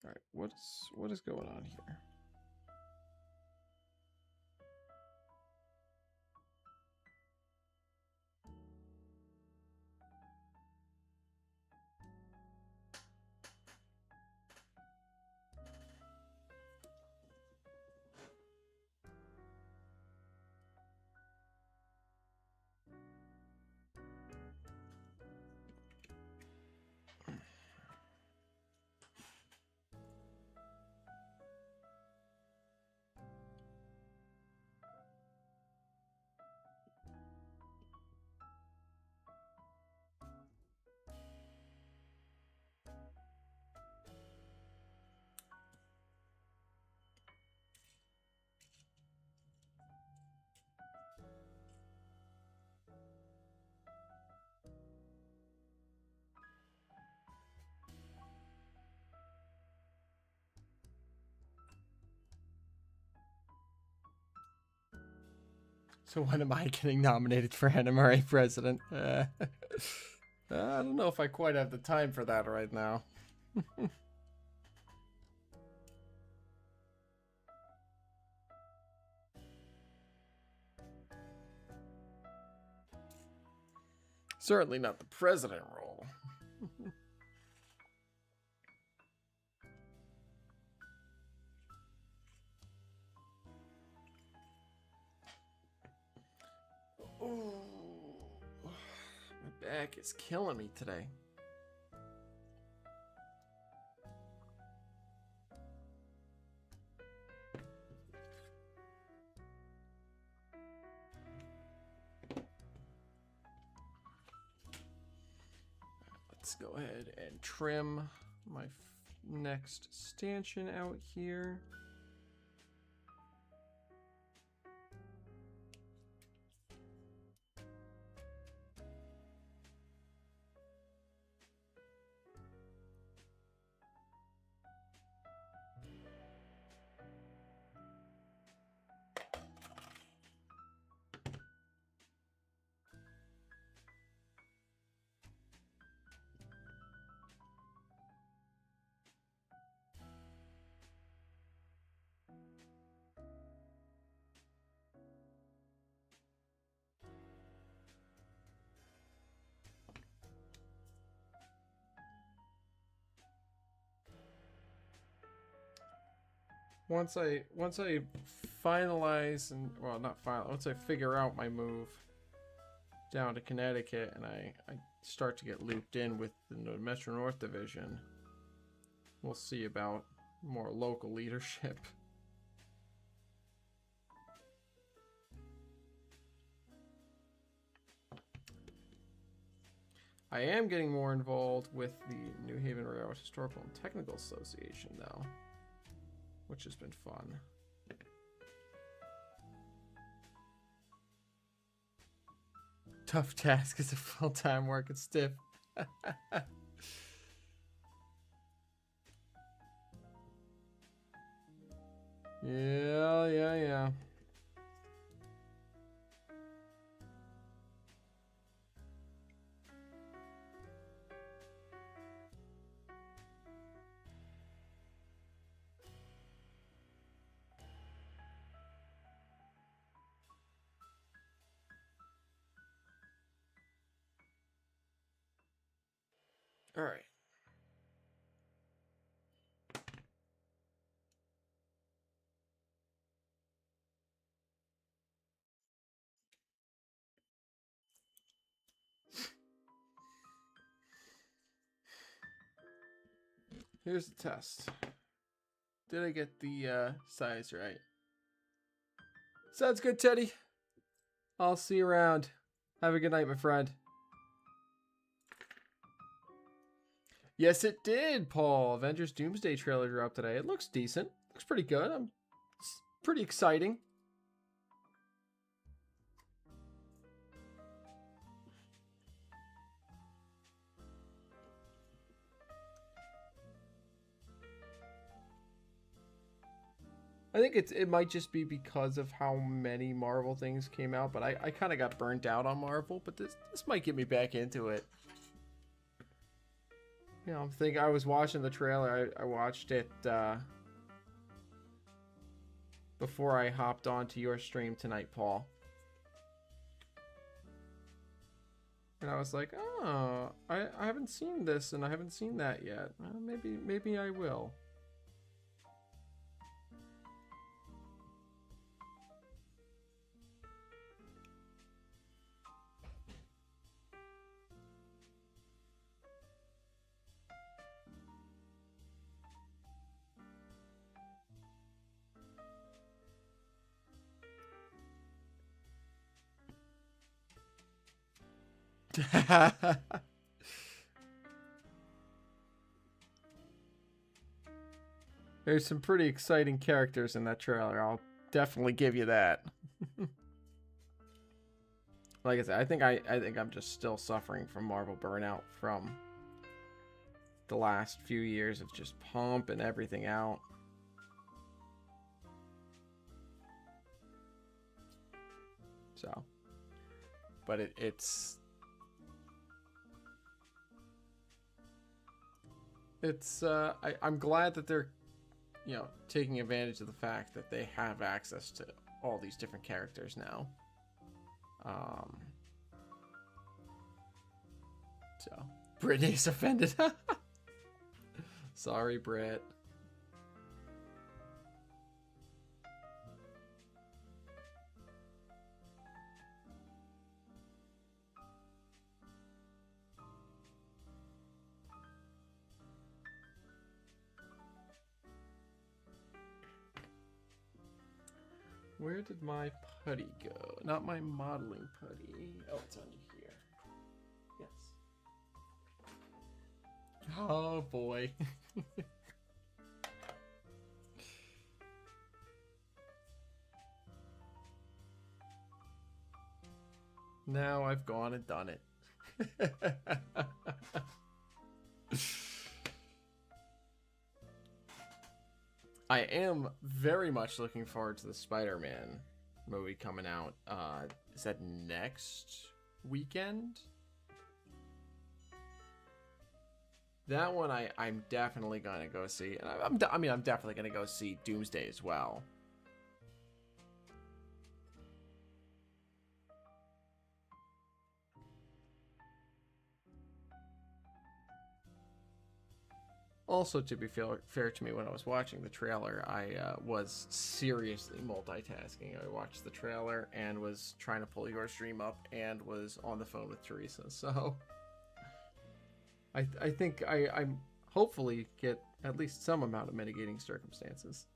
All right, what is going on here? So when am I getting nominated for NMRA president? I don't know if I quite have the time for that right now. Certainly not the president role. Ooh, my back is killing me today. Let's go ahead and trim my next stanchion out here. Once I finalize and, well, not final, once I figure out my move down to Connecticut and I start to get looped in with the Metro North Division, we'll see about more local leadership. I am getting more involved with the New Haven Railroad Historical and Technical Association, though. which has been fun. Tough task is a full-time work. It's stiff. Yeah. All right. Here's the test. Did I get the size right? Sounds good, Teddy. I'll see you around. Have a good night, my friend. Yes, it did, Paul. Avengers Doomsday trailer dropped today. It looks decent. Looks pretty good. It's pretty exciting. I think it might just be because of how many Marvel things came out, but I kind of got burnt out on Marvel, but this might get me back into it. You know, I was watching the trailer. I watched it before I hopped onto your stream tonight, Paul. And I was like, oh, I haven't seen this and I haven't seen that yet. Maybe I will. There's some pretty exciting characters in that trailer. I'll definitely give you that. Like I said, I think I'm just still suffering from Marvel burnout from the last few years of just pumping everything out. So, but I'm glad that they're, you know, taking advantage of the fact that they have access to all these different characters now. So Brittany's offended. Sorry, Britt. Where did my putty go? Not my modeling putty. Oh, it's under here. Yes. Oh, boy. Now I've gone and done it. I am very much looking forward to the Spider-Man movie coming out. Is that next weekend? That one I'm definitely gonna go see, and I'm definitely gonna go see Doomsday as well. Also, to be fair to me, when I was watching the trailer, I was seriously multitasking. I watched the trailer and was trying to pull your stream up and was on the phone with Teresa. So I think I'm hopefully get at least some amount of mitigating circumstances.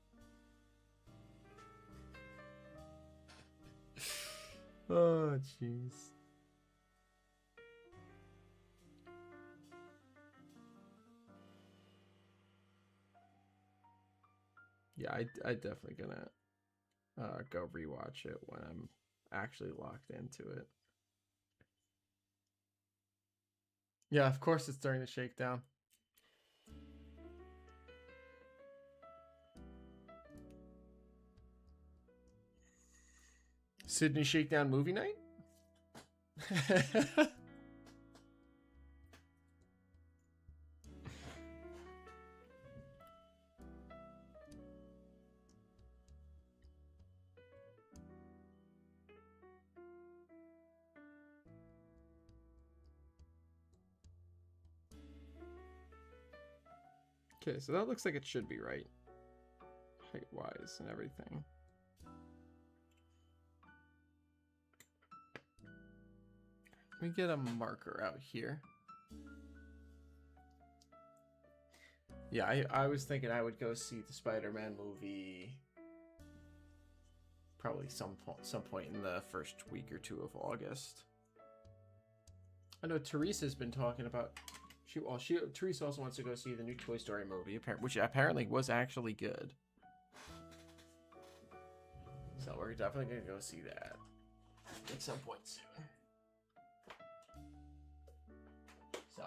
Oh, jeez. Yeah, I definitely gonna go rewatch it when I'm actually locked into it. Yeah, of course it's during the shakedown. Sydney Shakedown movie night? Okay, so that looks like it should be right. Height-wise and everything. Let me get a marker out here. Yeah, I was thinking I would go see the Spider-Man movie probably some point in the first week or two of August. I know Teresa's been talking about. Teresa also wants to go see the new Toy Story movie, which apparently was actually good. So we're definitely gonna go see that at some point soon. So.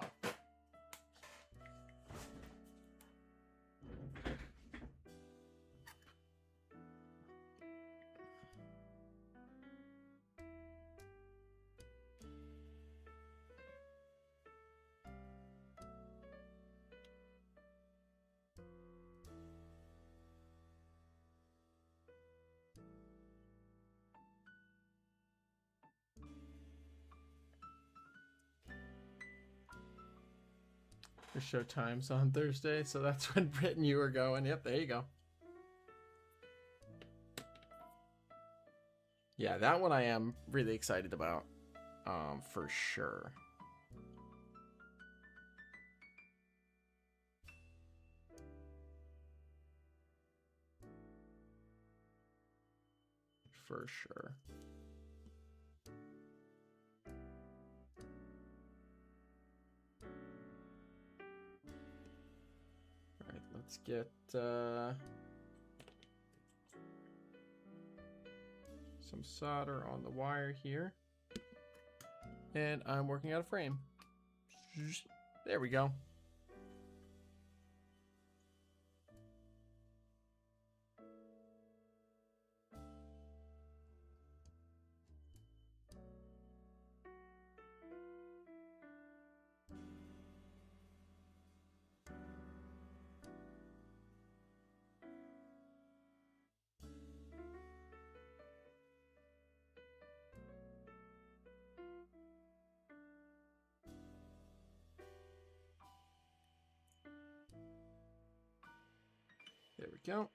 The show time's on Thursday, so that's when Britt and you were going. Yep, there you go. Yeah, that one I am really excited about, for sure. For sure. All right, let's get some solder on the wire here. And I'm working out a frame. There we go. There we go.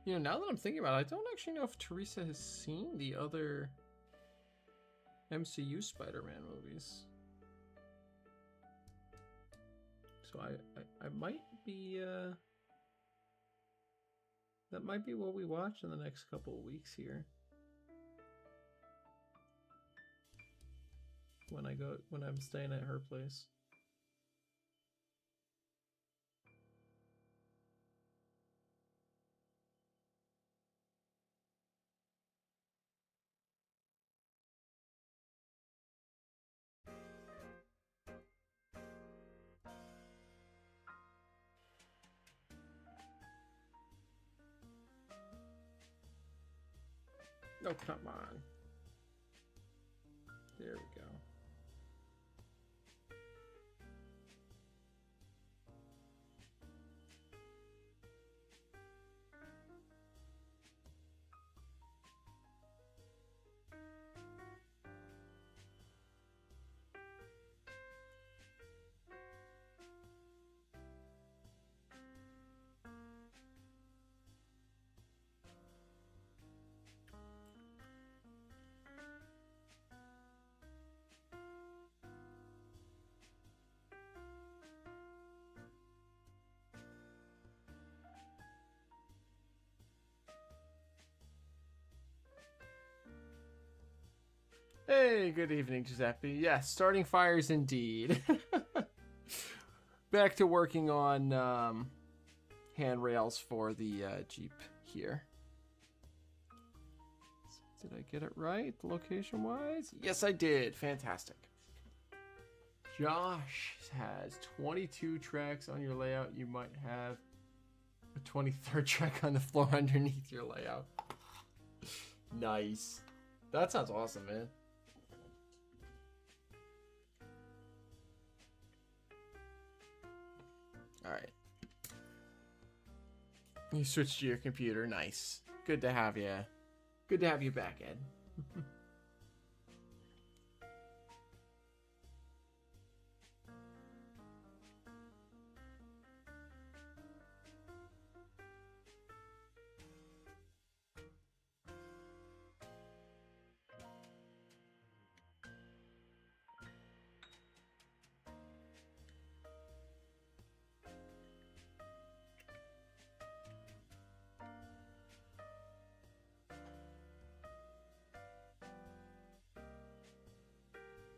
You know, now that I'm thinking about it, I don't actually know if Teresa has seen the other MCU Spider-Man movies. So I might be, that might be what we watch in the next couple of weeks here. When I'm staying at her place. Oh, come on. There we go. Hey, good evening, Giuseppe. Yes, starting fires indeed. Back to working on handrails for the Jeep here. Did I get it right, location-wise? Yes, I did. Fantastic. Josh has 22 tracks on your layout. You might have a 23rd track on the floor underneath your layout. Nice. That sounds awesome, man. All right. You switched to your computer. Nice. Good to have you. Good to have you back, Ed.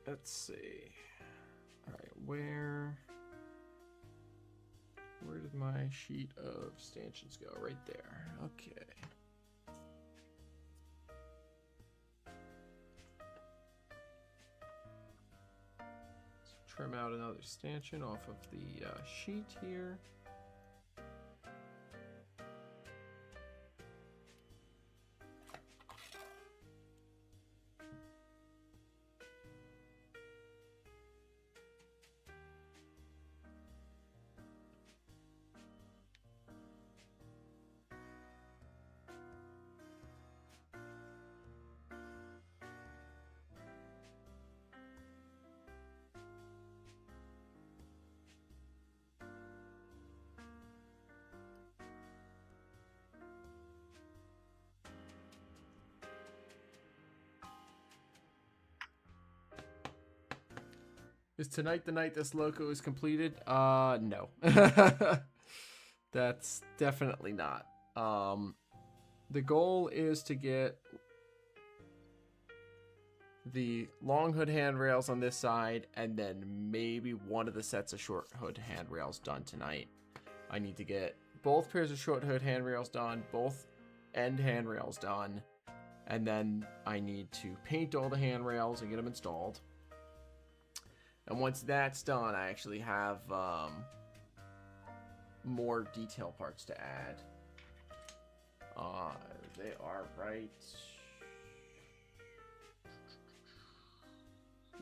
Let's see. All right, where did my sheet of stanchions go? Right there. Okay. So trim out another stanchion off of the sheet here. Is tonight the night this loco is completed? No. That's definitely not. The goal is to get the long hood handrails on this side, and then maybe one of the sets of short hood handrails done tonight. I need to get both pairs of short hood handrails done, both end handrails done, and then I need to paint all the handrails and get them installed. And once that's done, I actually have more detail parts to add. They are right.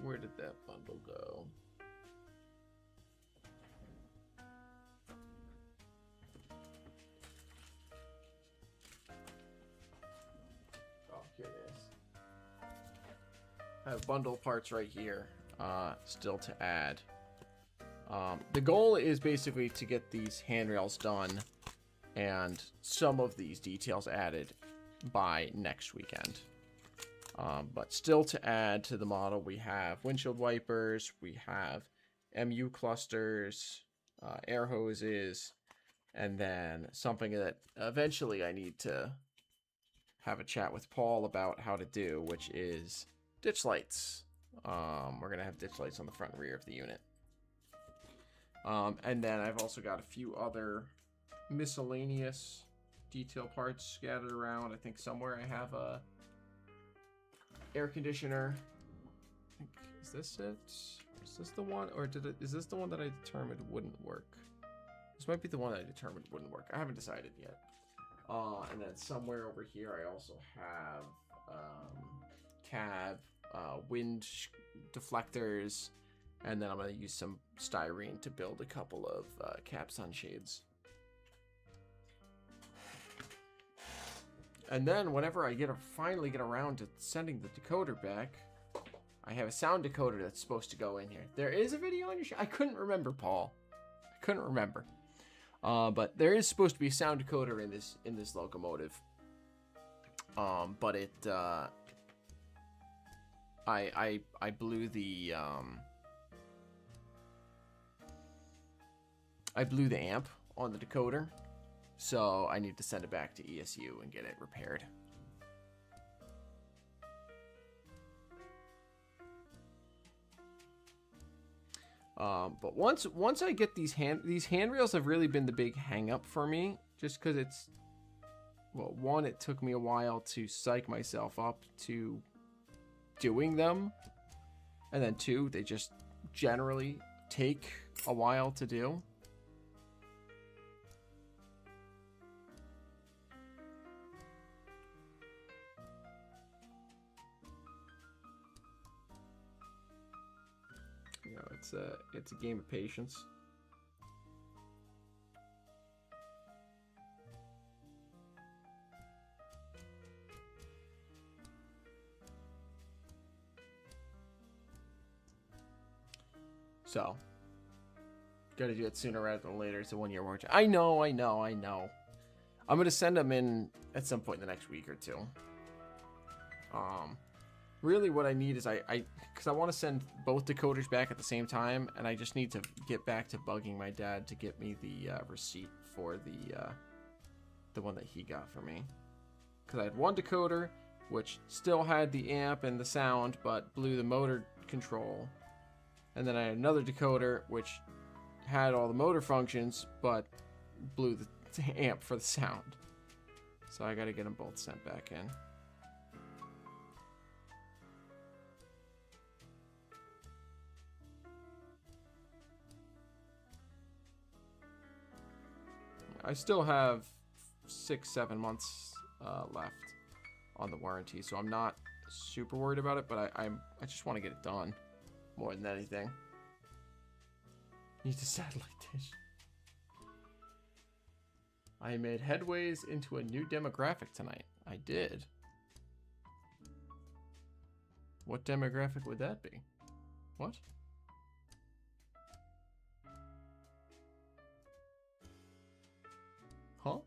Where did that bundle go? Oh, here it is. I have bundle parts right here. Still to add. The goal is basically to get these handrails done and some of these details added by next weekend. But still to add to the model, we have windshield wipers, we have MU clusters, air hoses, and then something that eventually I need to have a chat with Paul about how to do, which is ditch lights. We're gonna have ditch lights on the front and rear of the unit. And then I've also got a few other miscellaneous detail parts scattered around. I think somewhere I have a air conditioner. I think, is this it? Is this the one, or is this the one that I determined wouldn't work? This might be the one that I determined wouldn't work. I haven't decided yet. And then somewhere over here I also have cab, wind deflectors, and then I'm going to use some styrene to build a couple of cab sunshades. And then whenever I finally get around to sending the decoder back, I have a sound decoder that's supposed to go in here. There is a video on your I couldn't remember, Paul. I couldn't remember. But there is supposed to be a sound decoder in this locomotive. But it I blew the amp on the decoder, so I need to send it back to ESU and get it repaired. But once I get these handrails have really been the big hang up for me, just because it's, well, one, it took me a while to psych myself up to doing them, and then two, they just generally take a while to do. You know, it's a game of patience. So, gotta do it sooner rather than later. It's a 1-year warranty. I know. I'm gonna send them in at some point in the next week or two. Really what I need is because I want to send both decoders back at the same time, and I just need to get back to bugging my dad to get me the receipt for the one that he got for me. Because I had one decoder, which still had the amp and the sound, but blew the motor control. And then I had another decoder, which had all the motor functions, but blew the amp for the sound. So I gotta get them both sent back in. I still have 6-7 months left on the warranty, so I'm not super worried about it, but I just want to get it done more than anything. Need a satellite dish. I made headways into a new demographic tonight. I did. What demographic would that be? What? Huh?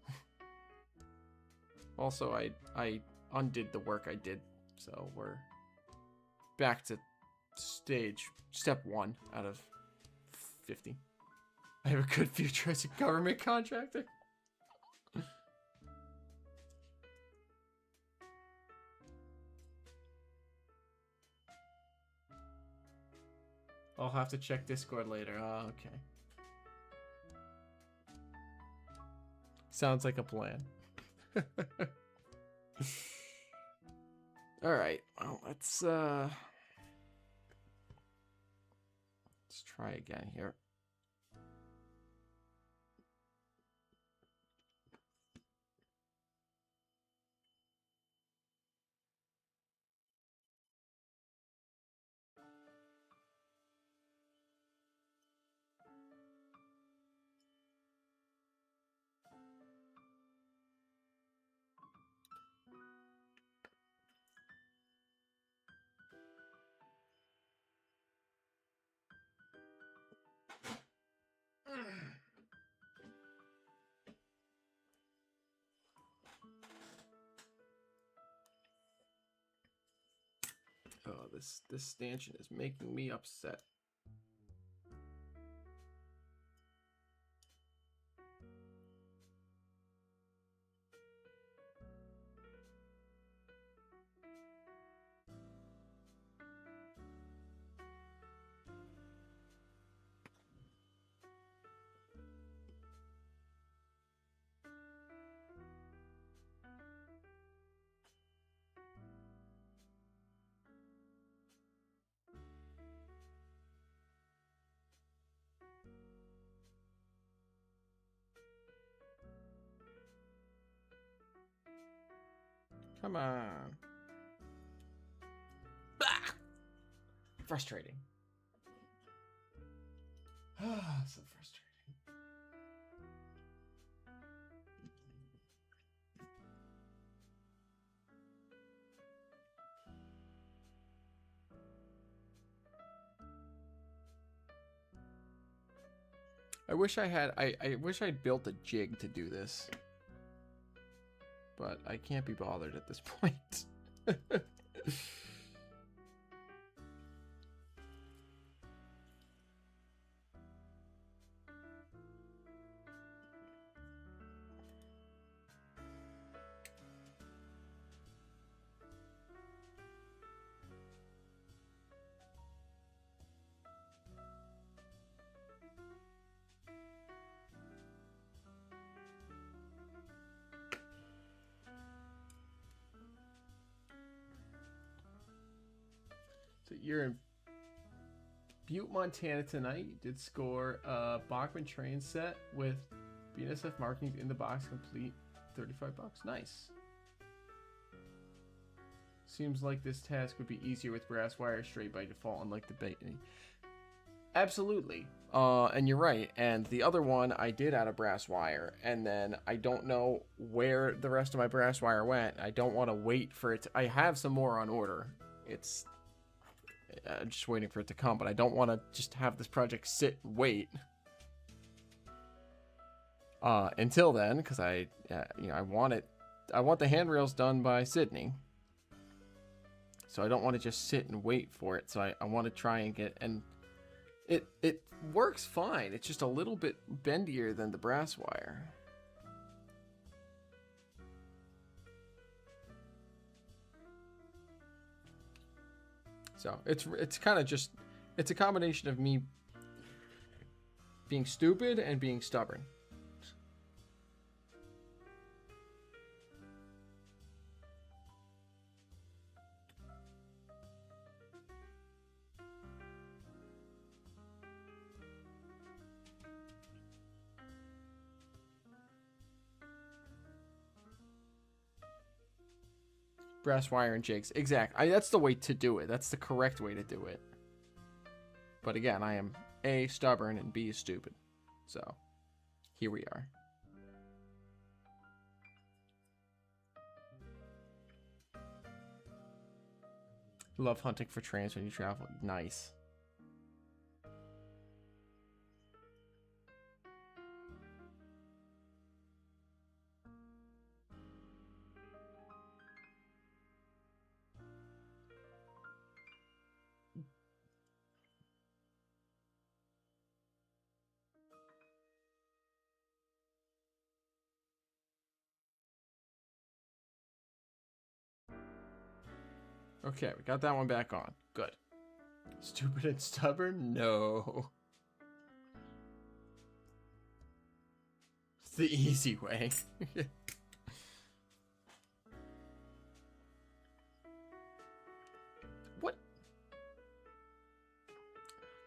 Also, I undid the work I did, so we're back to step 1 out of 50. I have a good future as a government contractor. I'll have to check Discord later. Oh, okay. Sounds like a plan. All right. Well, let's try again here. Oh, this stanchion is making me upset. Come on. Bah! Frustrating. So frustrating. I wish I'd built a jig to do this. But I can't be bothered at this point. So you're in Butte, Montana tonight. You did score a Bachman train set with BNSF markings in the box complete. $35. Nice. Seems like this task would be easier with brass wire straight by default, unlike the bait. Absolutely. And you're right. And the other one I did out of brass wire, and then I don't know where the rest of my brass wire went. I don't want to wait for it. I have some more on order. It's just waiting for it to come, but I don't want to just have this project sit and wait until then, because I want the handrails done by Sydney. So I don't want to just sit and wait for it. So I want to try and get, and it works fine. It's just a little bit bendier than the brass wire. So it's kind of just, it's a combination of me being stupid and being stubborn. Brass wire and jigs. Exactly. That's the way to do it. That's the correct way to do it. But again, I am A, stubborn, and B, stupid. So, here we are. Love hunting for trains when you travel. Nice. Okay, we got that one back on. Good. Stupid and stubborn? No. It's the easy way. What?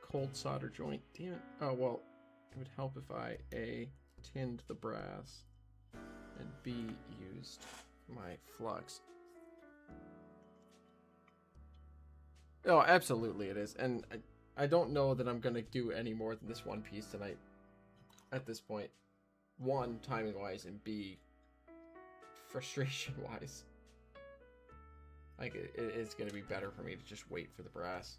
Cold solder joint. Damn it. Oh, well, it would help if I A, tinned the brass, and B, used my flux. Oh, absolutely it is. And I don't know that I'm going to do any more than this one piece tonight at this point. One, timing-wise, and B, frustration-wise. Like, it is going to be better for me to just wait for the brass.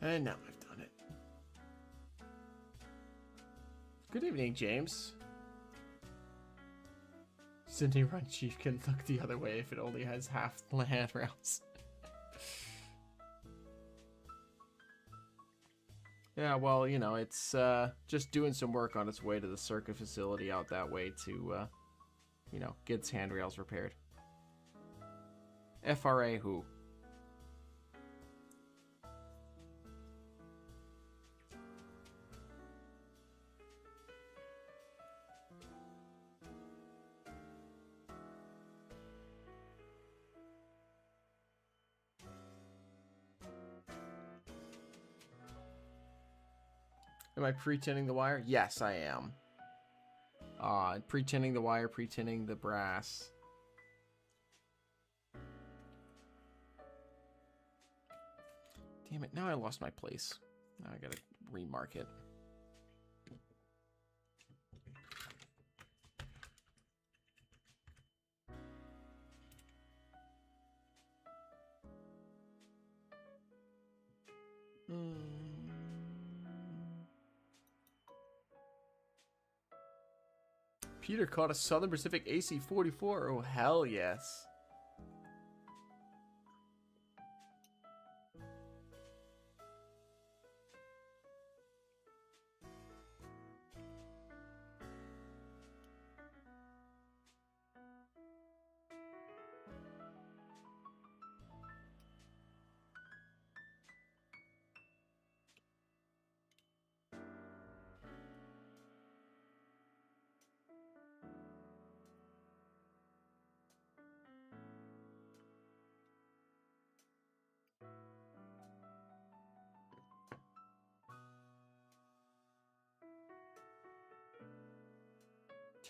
And now I've done it. Good evening, James. Sydney Run Chief can look the other way if it only has half the handrails. Yeah, well, you know, it's just doing some work on its way to the circuit facility out that way to, you know, get its handrails repaired. FRA who? Am I pre-tinning the wire? Yes, I am. Pre-tinning the wire, pre-tinning the brass. Damn it, now I lost my place. Now I gotta remark it. Peter caught a Southern Pacific AC-44. Oh, hell yes.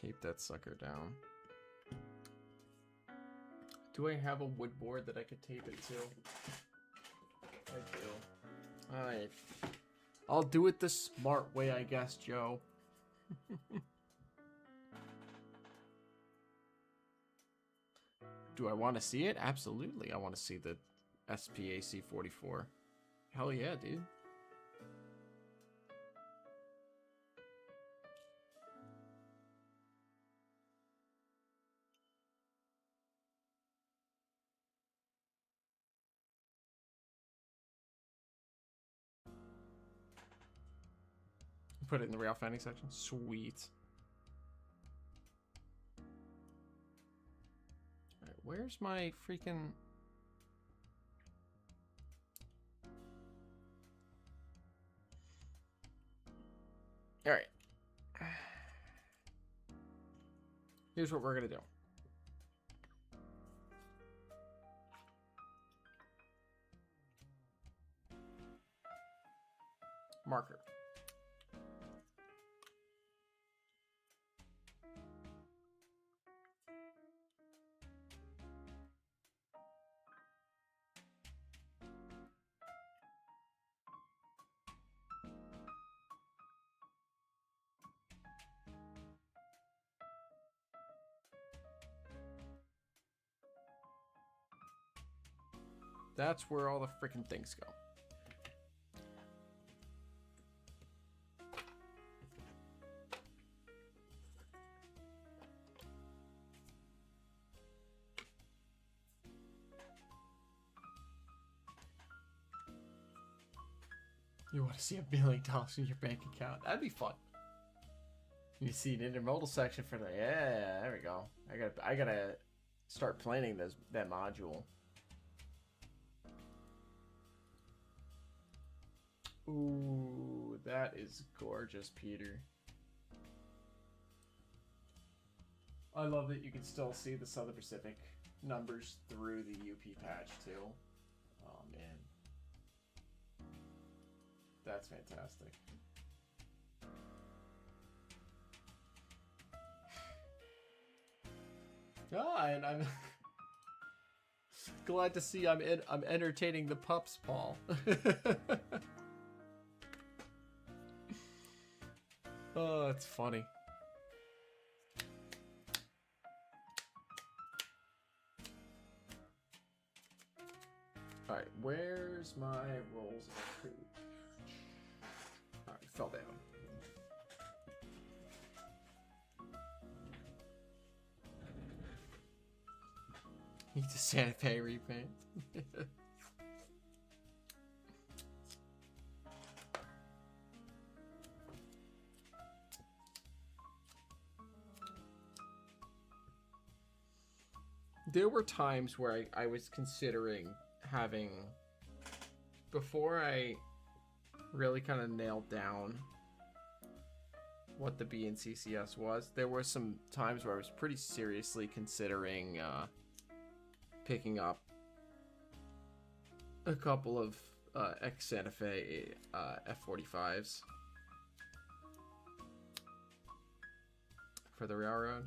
Tape that sucker down. Do I have a wood board that I could tape it to? I do. Alright. I'll do it the smart way, I guess, Joe. Do I want to see it? Absolutely. I want to see the SPAC 44. Hell yeah, dude. Put it in the real finding section. Sweet. Alright, where's my freaking... Alright. Here's what we're gonna do. Marker. That's where all the freaking things go. You want to see $1 million in your bank account? That'd be fun. You see an intermodal section for the... Yeah, there we go. I gotta start planning that module. Ooh, that is gorgeous, Peter. I love that you can still see the Southern Pacific numbers through the UP patch, too. Oh, man. That's fantastic. Ah, and I'm glad to see I'm entertaining the pups, Paul. Oh, that's funny. Alright, where's my rolls of food? Alright, fell down. Need to Santa Fe repaint. There were times where I was considering having, before I really kind of nailed down what the B in CCS was, there were some times where I was pretty seriously considering picking up a couple of ex-Santa Fe F-45s for the railroad.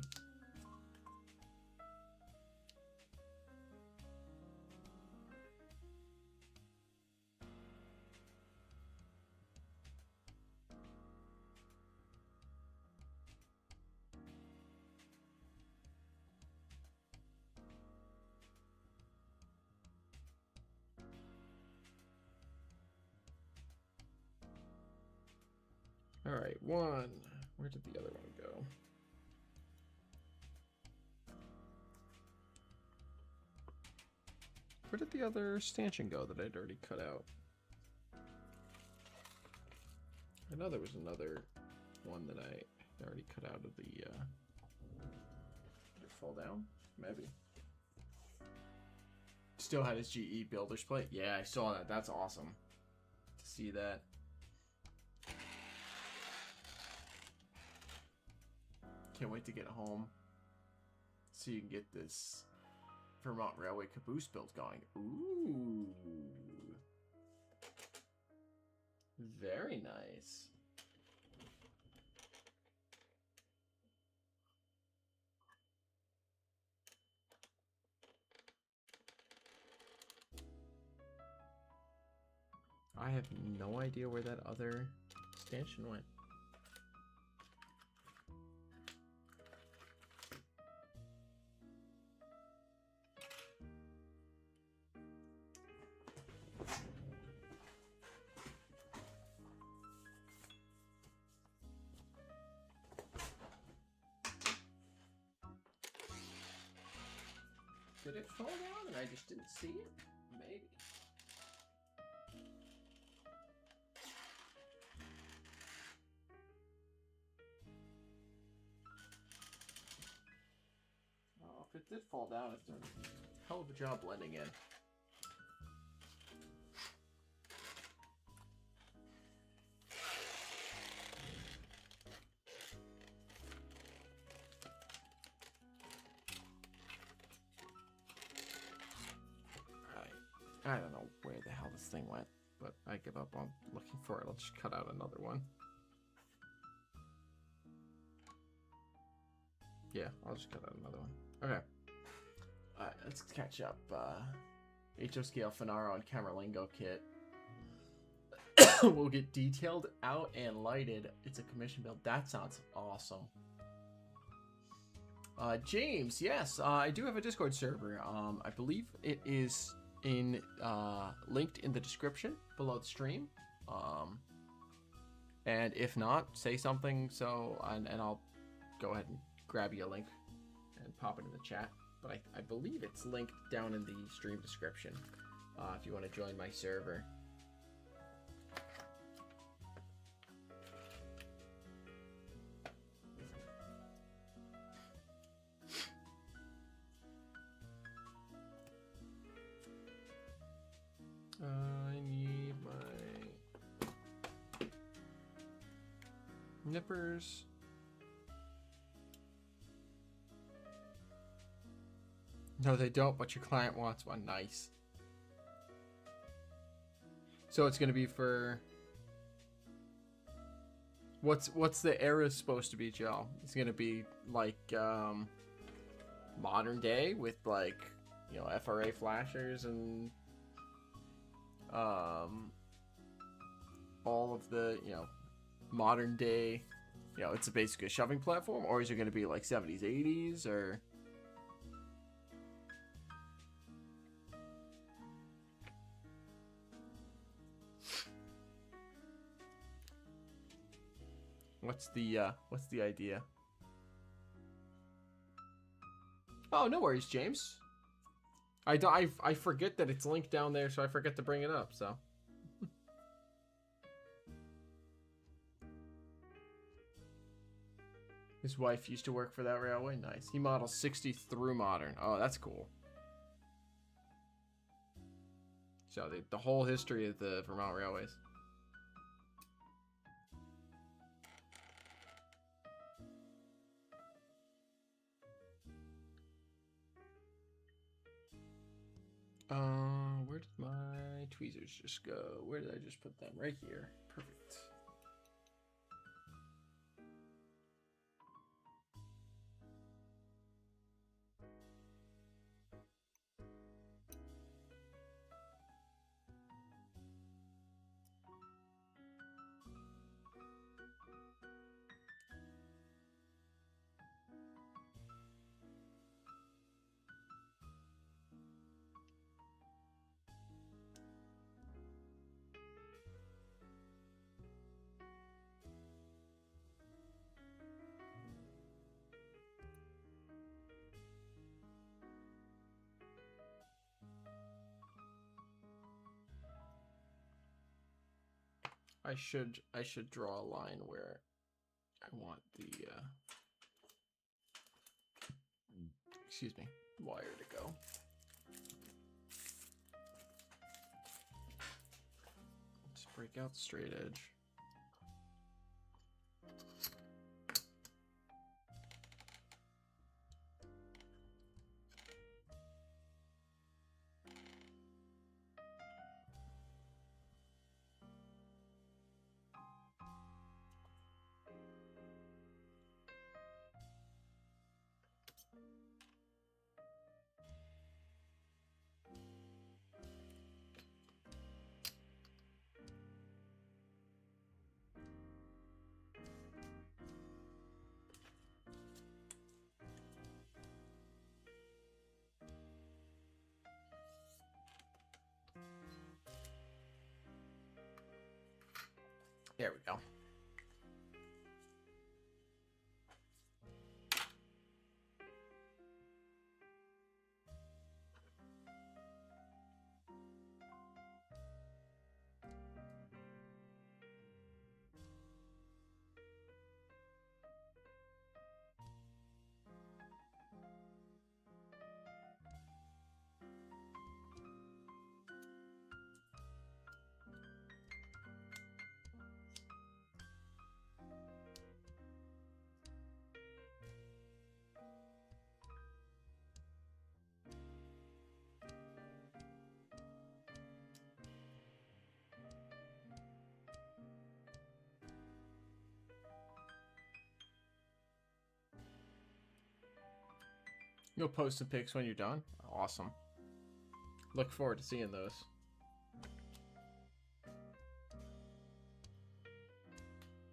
All right, one. Where did the other one go? Where did the other stanchion go that I'd already cut out? I know there was another one that I already cut out of the, did it fall down? Maybe. Still had his GE builder's plate? Yeah, I saw that. That's awesome to see that. Can't wait to get home so you can get this Vermont Railway caboose build going. Ooh. Very nice. I have no idea where that other stanchion went. Did it fall down and I just didn't see it? Maybe. Oh, if it did fall down, it's done a hell of a job blending in. I don't know where the hell this thing went, but I give up on looking for it. I'll just cut out another one. Yeah, I'll just cut out another one. Okay. Alright, let's catch up. HO Scale Finaro and Camerlengo kit. We'll get detailed out and lighted. It's a commission build. That sounds awesome. James, yes, I do have a Discord server. I believe it is linked in the description below the stream. And if not, say something and I'll go ahead and grab you a link and pop it in the chat. But I believe it's linked down in the stream description if you want to join my server. I need my nippers. No, they don't, but your client wants one. Nice. So it's going to be for... What's the era supposed to be, Joe? It's going to be like modern day with like, you know, FRA flashers and all of the, you know, modern day, you know, it's basically a shoving platform, or is it going to be like 70s, 80s, or... What's the idea? Oh, no worries, James. I forget that it's linked down there, so I forget to bring it up, so. His wife used to work for that railway. Nice. He models 60 through modern. Oh, that's cool. So the whole history of the Vermont railways. Where did my tweezers just go? Where did I just put them? Right here. Perfect. I should draw a line where I want the excuse me, wire to go. Let's break out straight edge. There we go. You'll post some pics when you're done? Awesome. Look forward to seeing those.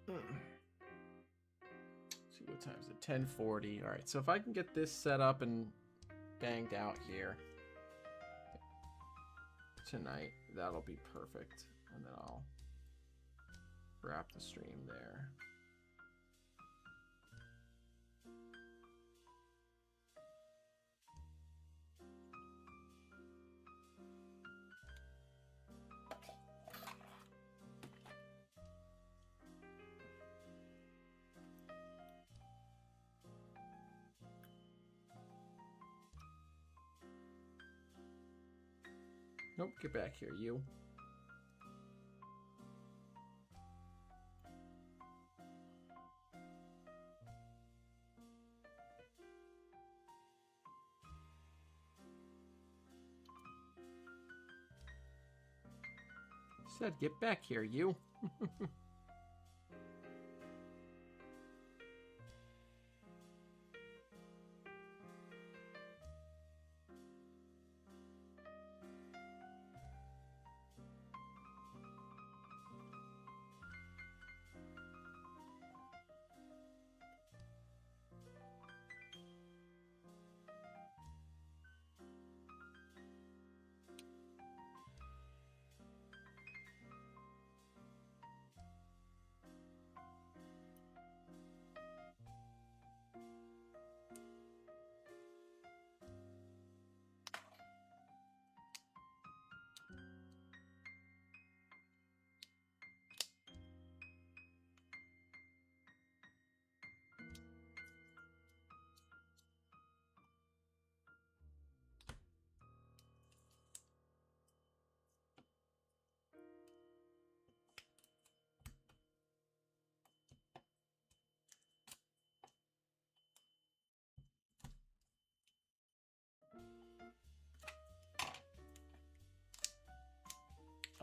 See what time is it? 10:40. All right, so if I can get this set up and banged out here tonight, that'll be perfect. And then I'll wrap the stream there. Nope, get back here, you. Said, get back here, you.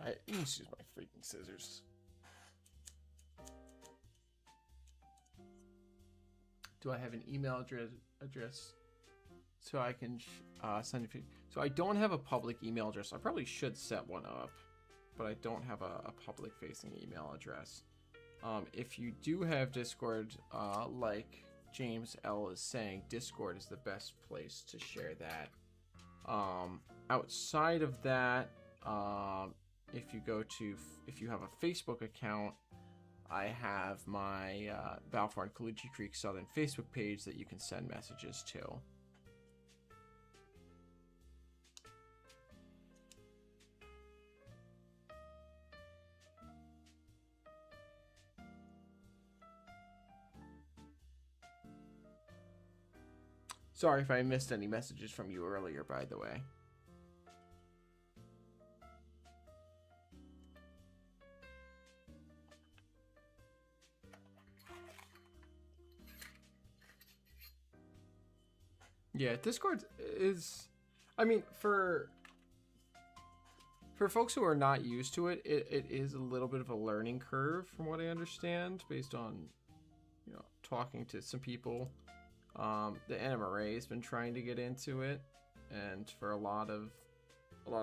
Let me just use my freaking scissors. Do I have an email address so I can send you? So I don't have a public email address. I probably should set one up, but I don't have a public facing email address. If you do have Discord, like James L is saying, Discord is the best place to share that. Outside of that, if you have a Facebook account, I have my Balfour and Calucci Creek Southern Facebook page that you can send messages to. Sorry if I missed any messages from you earlier, by the way. Yeah, Discord is, I mean, for folks who are not used to it, it is a little bit of a learning curve from what I understand, based on, you know, talking to some people. The NMRA has been trying to get into it, and for a lot of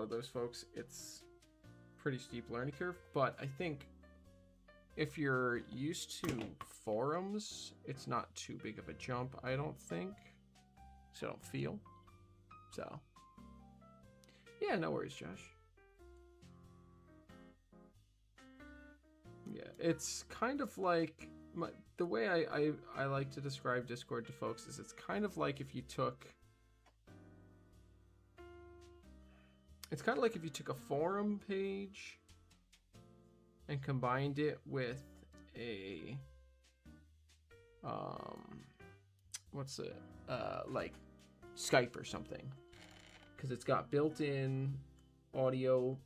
those folks, it's pretty steep learning curve. But I think if you're used to forums, it's not too big of a jump, I don't think. So I don't feel. So yeah, no worries, Josh. Yeah, it's kind of like the way I like to describe Discord to folks is it's kind of like if you took a forum page and combined it with a like Skype or something, because it's got built-in audio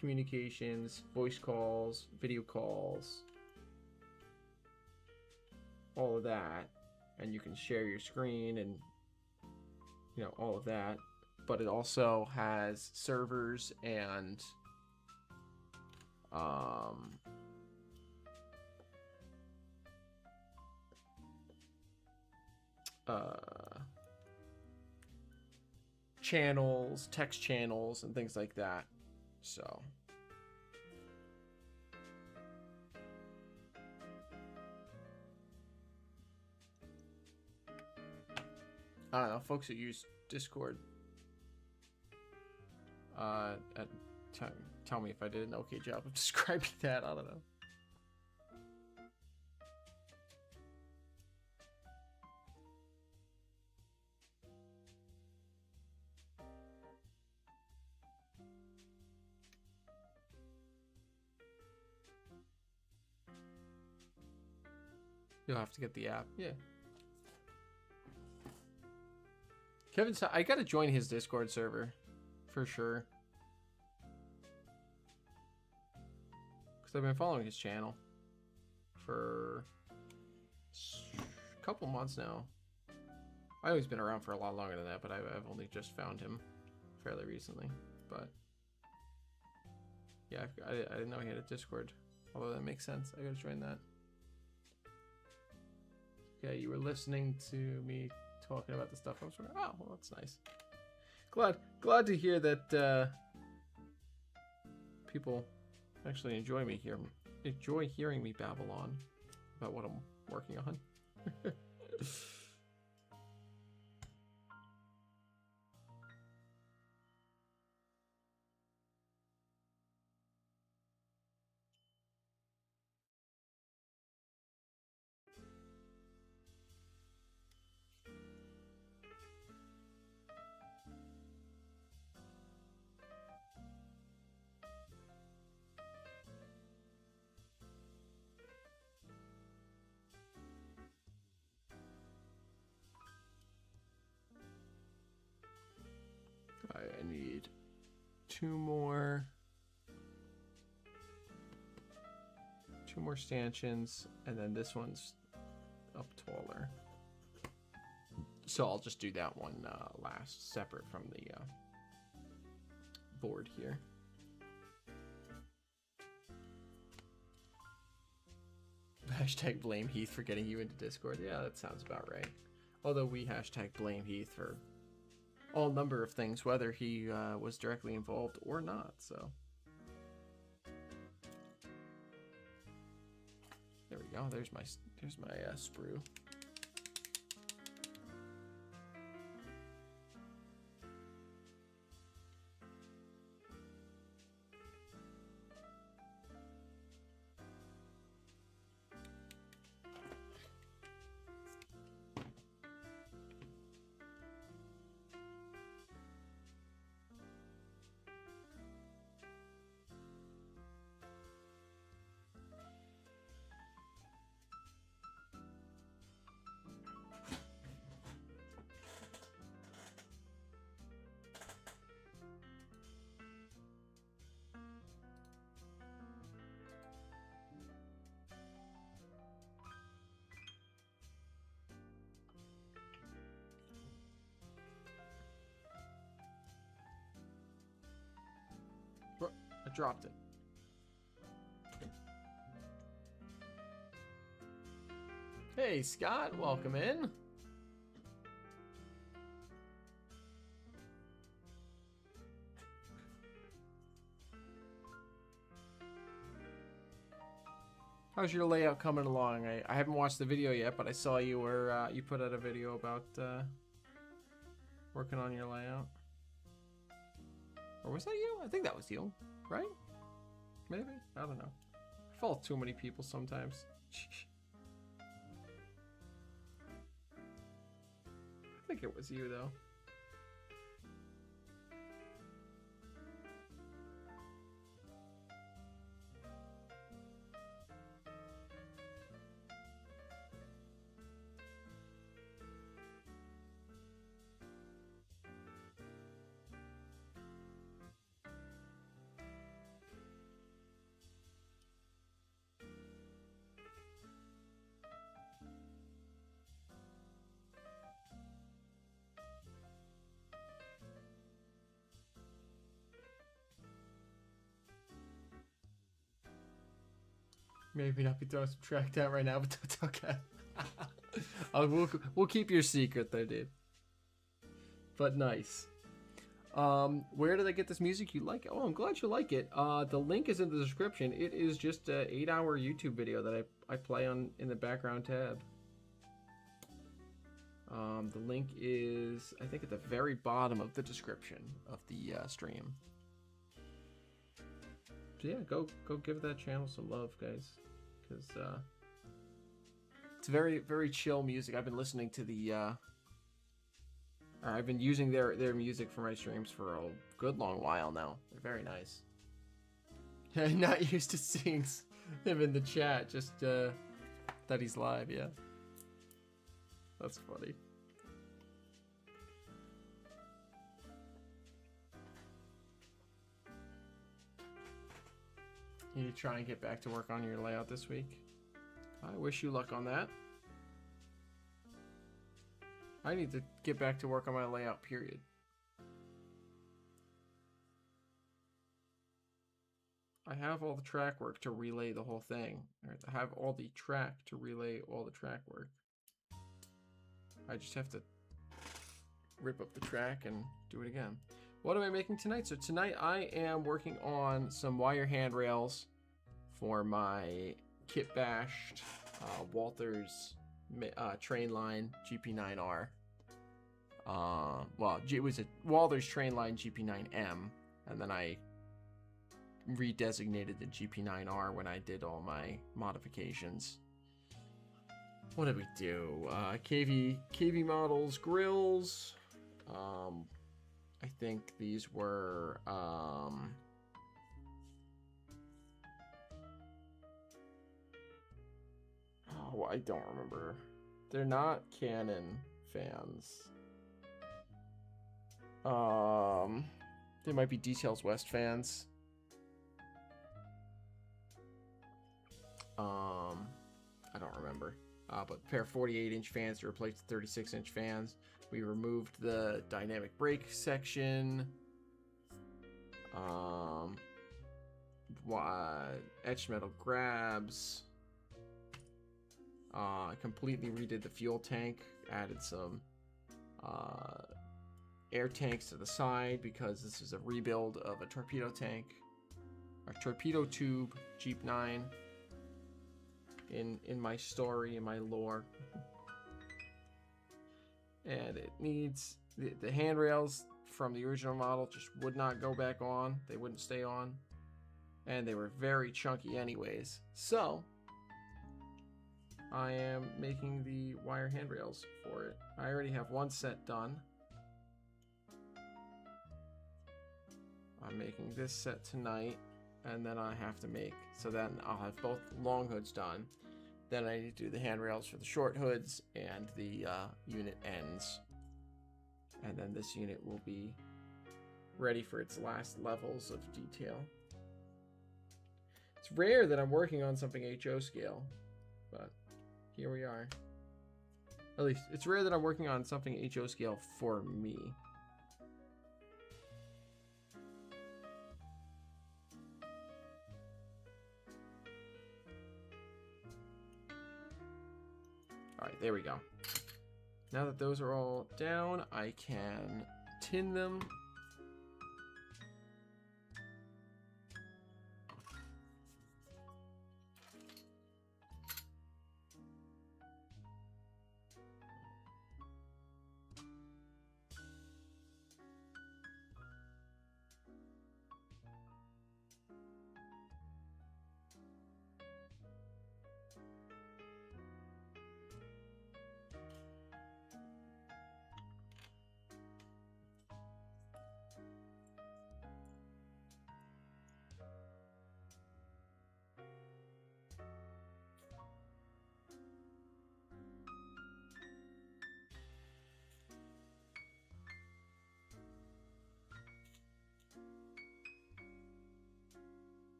communications, voice calls, video calls, all of that, and you can share your screen and, you know, all of that. But it also has servers and channels, text channels, and things like that. So I don't know, folks who use Discord, tell me if I did an okay job of describing that. I don't know. You'll have to get the app. Yeah. Kevin, I gotta join his Discord server for sure, because I've been following his channel for a couple months now. I know he's been around for a lot longer than that, but I've only just found him fairly recently. But yeah, I didn't know he had a Discord, although that makes sense. I gotta join that. Okay, you were listening to me talking about the stuff I was talking about. Oh, well, that's nice. Glad to hear that people actually enjoy hearing me babble on about what I'm working on. I need two more stanchions, and then this one's up taller. So I'll just do that one last, separate from the board here. Hashtag blame Heath for getting you into Discord. Yeah, that sounds about right. Although we hashtag blame Heath for all number of things, whether he was directly involved or not. So there we go. There's my sprue. dropped it. Hey, Scott, welcome in. How's your layout coming along? I haven't watched the video yet, but I saw you were you put out a video about working on your layout. Or was that you? I think that was you, right? Maybe? I don't know. I follow too many people sometimes. I think it was you, though. Maybe not be throwing some track down right now, but that's okay. We'll keep your secret there, dude. But nice. Where did I get this music? You like it? Oh, I'm glad you like it. The link is in the description. It is just an 8-hour YouTube video that I play on in the background tab. The link is, I think, at the very bottom of the description of the stream. So yeah, go give that channel some love, guys, because it's very, very chill music. I've been listening to the I've been using their music for my streams for a good long while now. They're very nice. I'm not used to seeing him in the chat, just that he's live. Yeah, that's funny. You need to try and get back to work on your layout this week. I wish you luck on that. I need to get back to work on my layout, period. I have all the track work to relay the whole thing. I have all the track to relay all the track work. I just have to rip up the track and do it again. What am I making tonight? So tonight I am working on some wire handrails for my kit bashed Walther's train line GP9R. Well, it was a Walther's train line GP9M, and then I redesignated the GP9R when I did all my modifications. What did we do? KV models, grills. I think these were oh, I don't remember. They're not Canon fans. They might be Details West fans. I don't remember. But a pair of 48-inch fans to replace the 36-inch fans. We removed the dynamic brake section. Etched metal grabs. Completely redid the fuel tank. Added some air tanks to the side because this is a rebuild of a torpedo tank. A torpedo tube Jeep 9 in my story, in my lore. And it needs the handrails from the original model just would not go back on. They wouldn't stay on, and they were very chunky anyways. So I am making the wire handrails for it. I already have one set done. I'm making this set tonight, and then I have to make, so then I'll have both long hoods done. Then I need to do the handrails for the short hoods and the unit ends. And then this unit will be ready for its last levels of detail. It's rare that I'm working on something HO scale, but here we are. At least, it's rare that I'm working on something HO scale for me. right, there we go. Now that those are all down, I can tin them.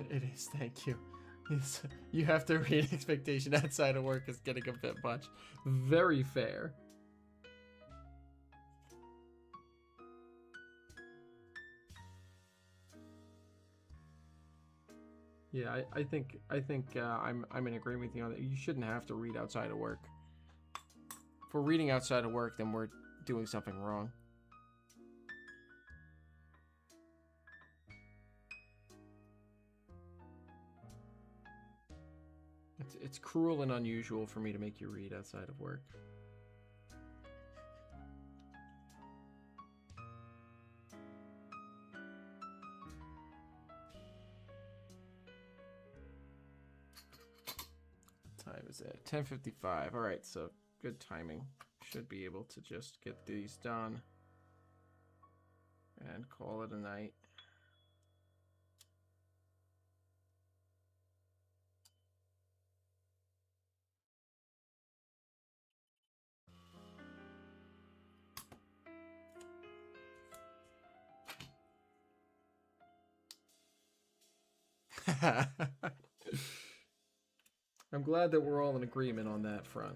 It is, thank you. Yes, you have to read expectation outside of work is getting a bit much. Very fair. Yeah, I think I'm in agreement with you on that. You shouldn't have to read outside of work. If we're reading outside of work, then we're doing something wrong. It's cruel and unusual for me to make you read outside of work. What time is it? 10:55. All right, so good timing. Should be able to just get these done and call it a night. I'm glad that we're all in agreement on that front.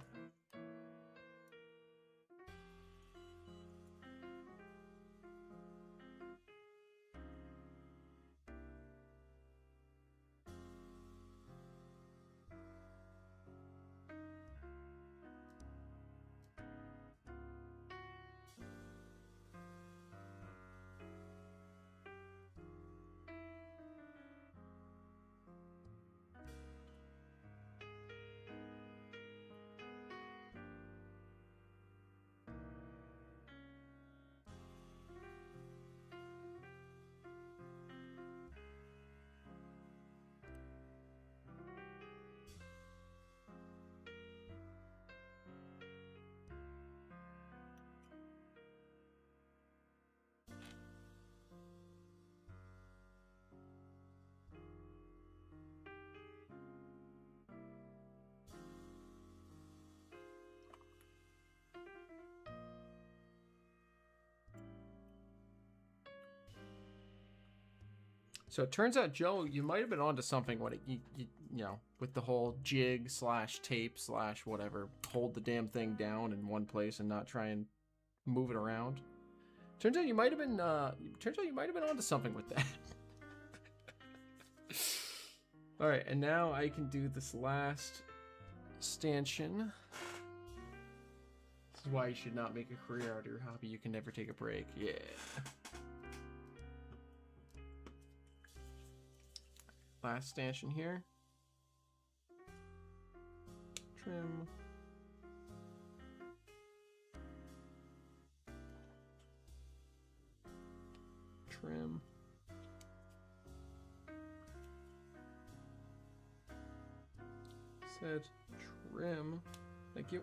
So it turns out, Joe, you might have been onto something when it, you know, with the whole jig slash tape slash whatever, hold the damn thing down in one place and not try and move it around. Turns out you might have been, onto something with that. All right, and now I can do this last stanchion. This is why you should not make a career out of your hobby. You can never take a break. Yeah. Last stanchion here. Trim. Trim. Said trim. Thank you.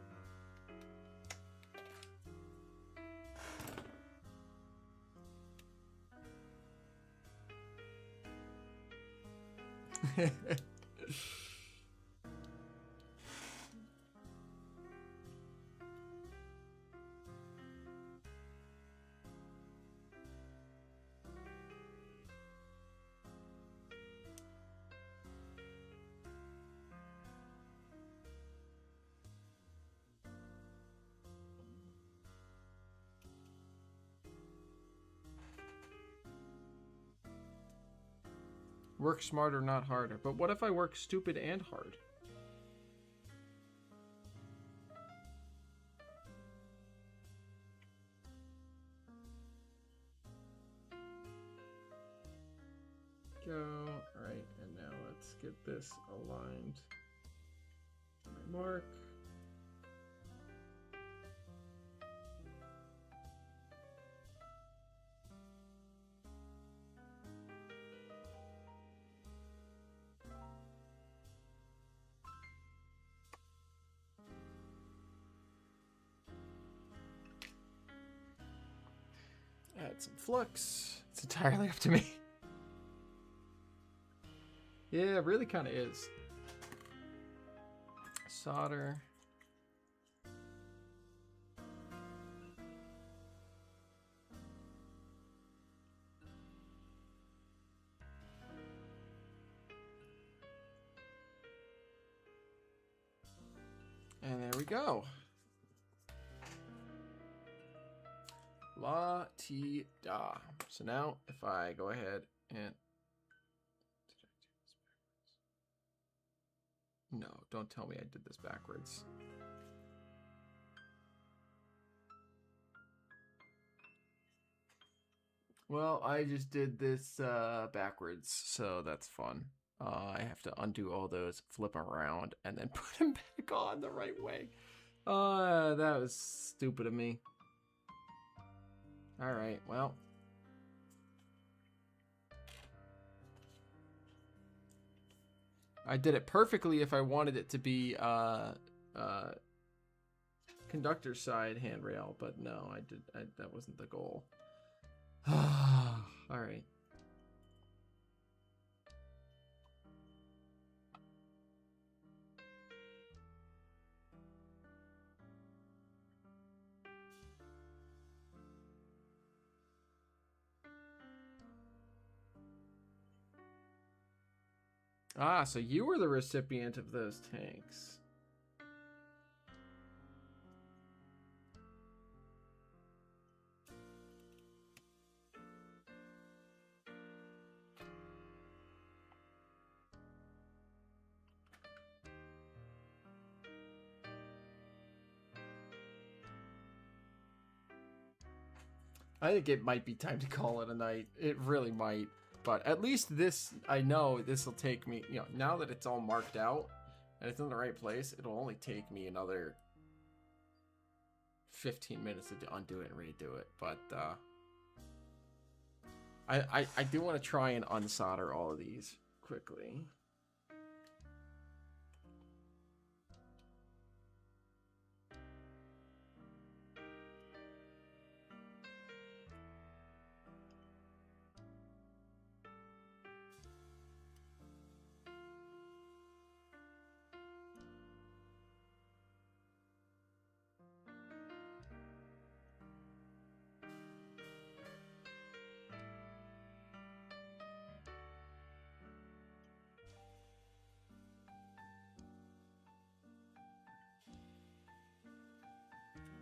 Work smarter, not harder. But what if I work stupid and hard? Go. Alright, and now let's get this aligned. My mark. Add some flux. It's entirely up to me. Yeah, it really kind of is. Solder. And there we go. La-ti-da. So now if I go ahead and... No, don't tell me I did this backwards. Well, I just did this backwards, so that's fun. I have to undo all those, flip them around, and then put them back on the right way. That was stupid of me. Alright, well. I did it perfectly if I wanted it to be conductor side handrail, but no, that wasn't the goal. Alright. Ah, so you were the recipient of those tanks. I think it might be time to call it a night. It really might. But at least this, I know this will take me, you know, now that it's all marked out and it's in the right place, it'll only take me another 15 minutes to undo it and redo it. But I do want to try and unsolder all of these quickly.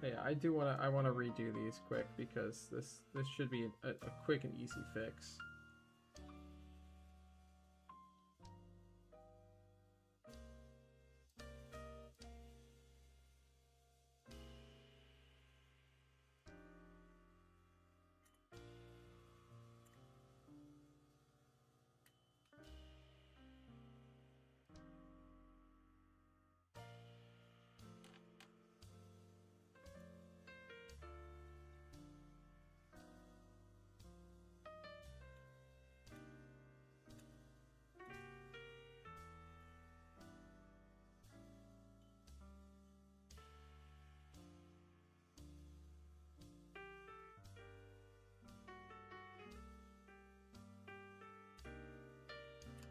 Yeah, I want to redo these quick because this should be a quick and easy fix.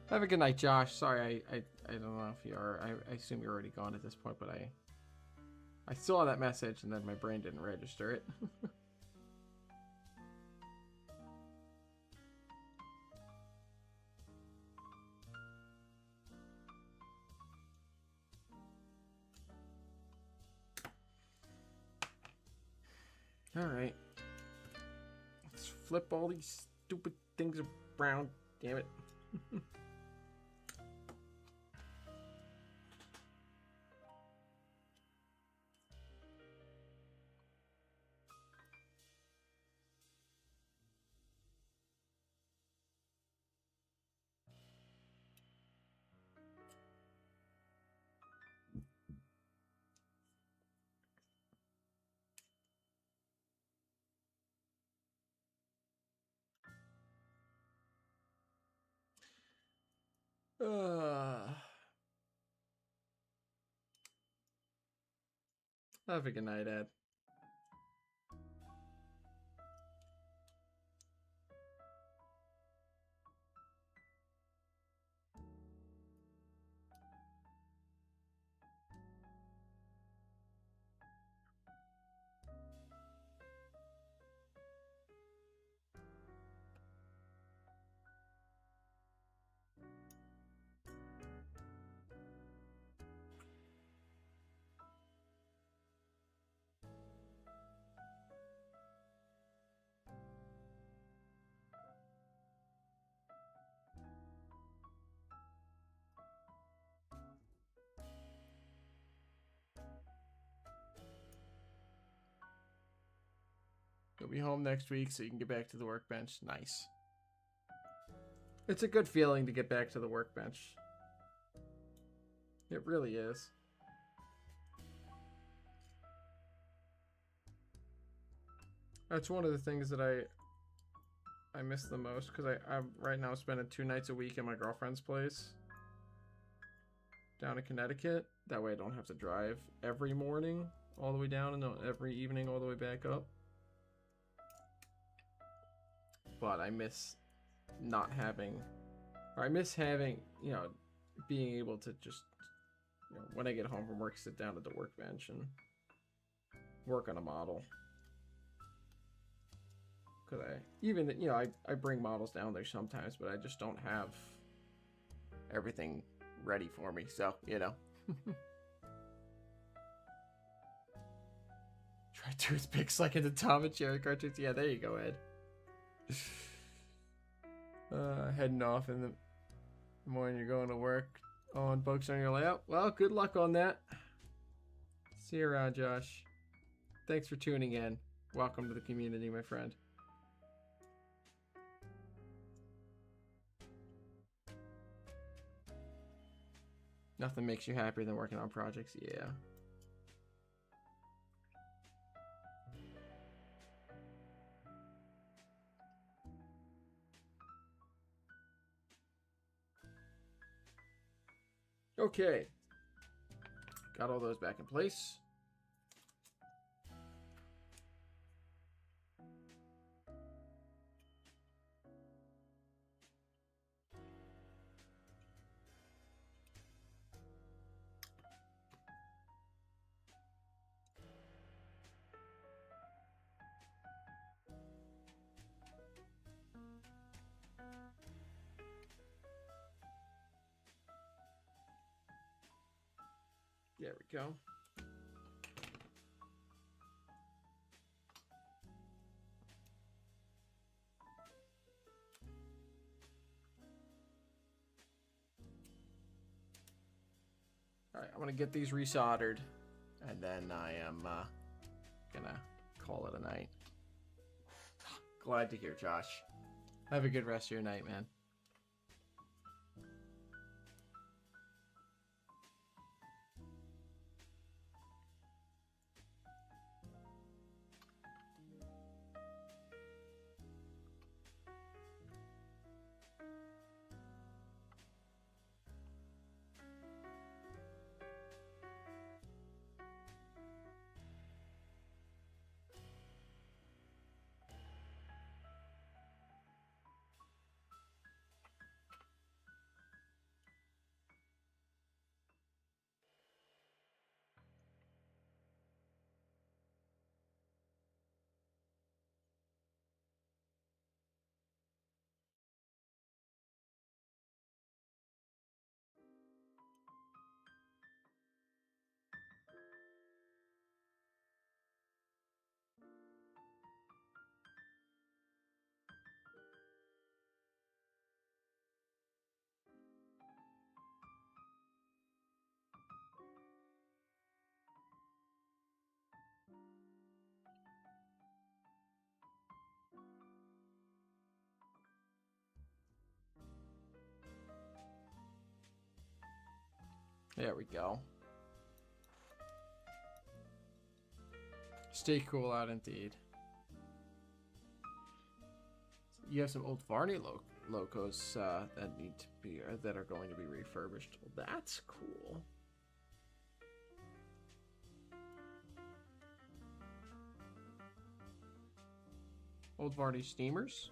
Have a good night, Josh. Sorry, I don't know if you are. I assume you're already gone at this point, but I saw that message and then my brain didn't register it. Alright. Let's flip all these stupid things around. Damn it. Have a good night, Ed. You'll be home next week so you can get back to the workbench. Nice. It's a good feeling to get back to the workbench. It really is. That's one of the things that I miss the most, because I'm right now spending 2 nights a week at my girlfriend's place down in Connecticut. That way I don't have to drive every morning all the way down and every evening all the way back up. But I miss not having, or I miss having, you know, being able to just, you know, when I get home from work, sit down at the workbench and work on a model. Because I bring models down there sometimes, but I just don't have everything ready for me. So, you know. Try toothpicks like in the Tom and Jerry cartoons. Yeah, there you go, Ed. Heading off in the morning, you're going to work on books on your lap. Well, good luck on that. See you around, Josh. Thanks for tuning in. Welcome to the community, my friend. Nothing makes you happier than working on projects. Yeah. Okay. Got all those back in place. There we go. All right, I'm gonna get these resoldered, and then I am gonna call it a night. Glad to hear, Josh. Have a good rest of your night, man. There we go. Stay cool out indeed. You have some old Varney locos that need to be that are going to be refurbished. Well, that's cool. Old Varney steamers.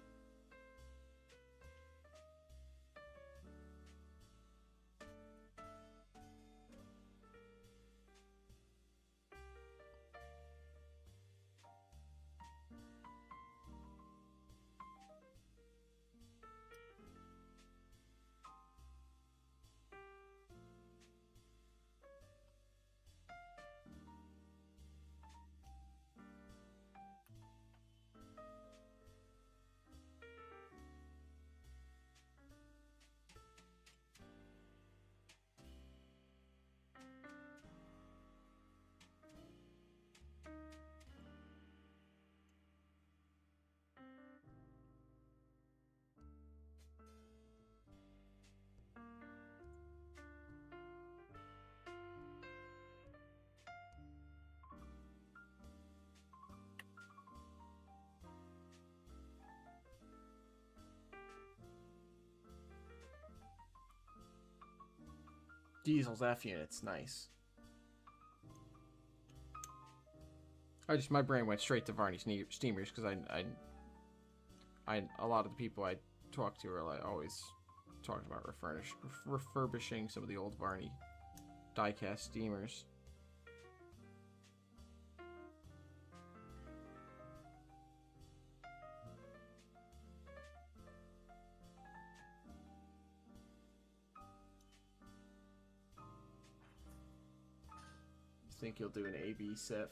Diesel's F units, nice. My brain went straight to Varney steamers because a lot of the people I talk to are like always talking about refurbishing some of the old Varney diecast steamers. Think you'll do an AB set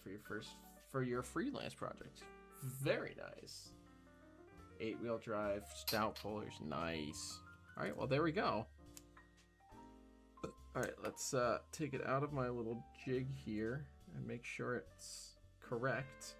for your freelance project. Very nice. 8-wheel drive, stout pullers, nice. All right, well there we go. All right, let's take it out of my little jig here and make sure it's correct.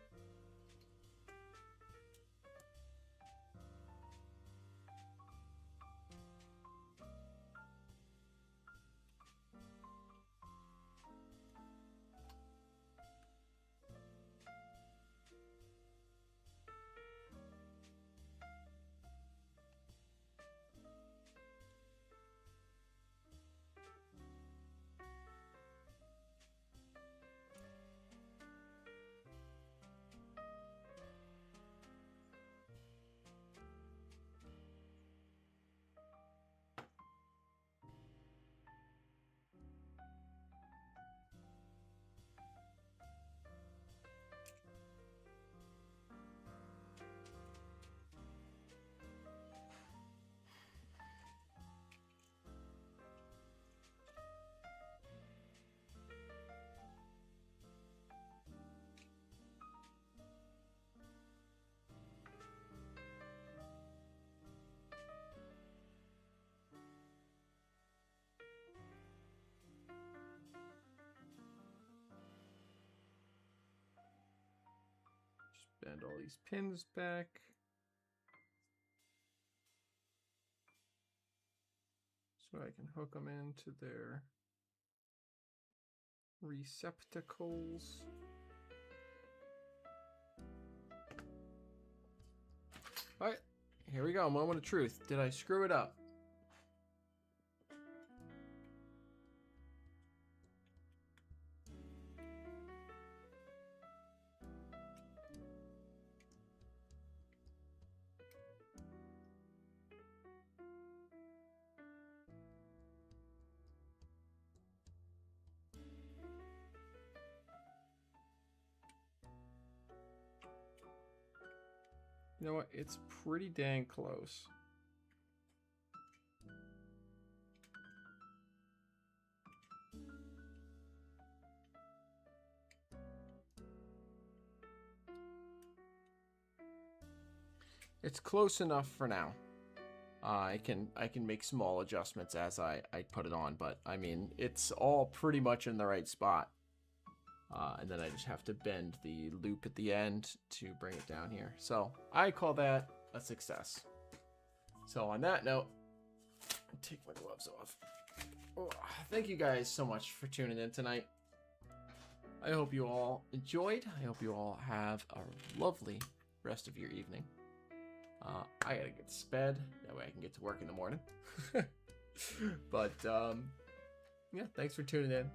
Bend all these pins back. So I can hook them into their receptacles. All right, here we go. Moment of truth. Did I screw it up? You know what? It's pretty dang close. It's close enough for now. I can make small adjustments as I put it on, but I mean, it's all pretty much in the right spot. And then I just have to bend the loop at the end to bring it down here. So I call that a success. So on that note, take my gloves off. thank you guys so much for tuning in tonight. I hope you all enjoyed. I hope you all have a lovely rest of your evening. I gotta get sped. That way I can get to work in the morning. But, yeah, thanks for tuning in.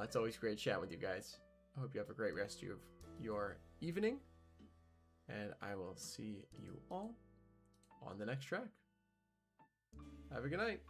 It's always great chatting with you guys. I hope you have a great rest of your evening. And I will see you all on the next track. Have a good night.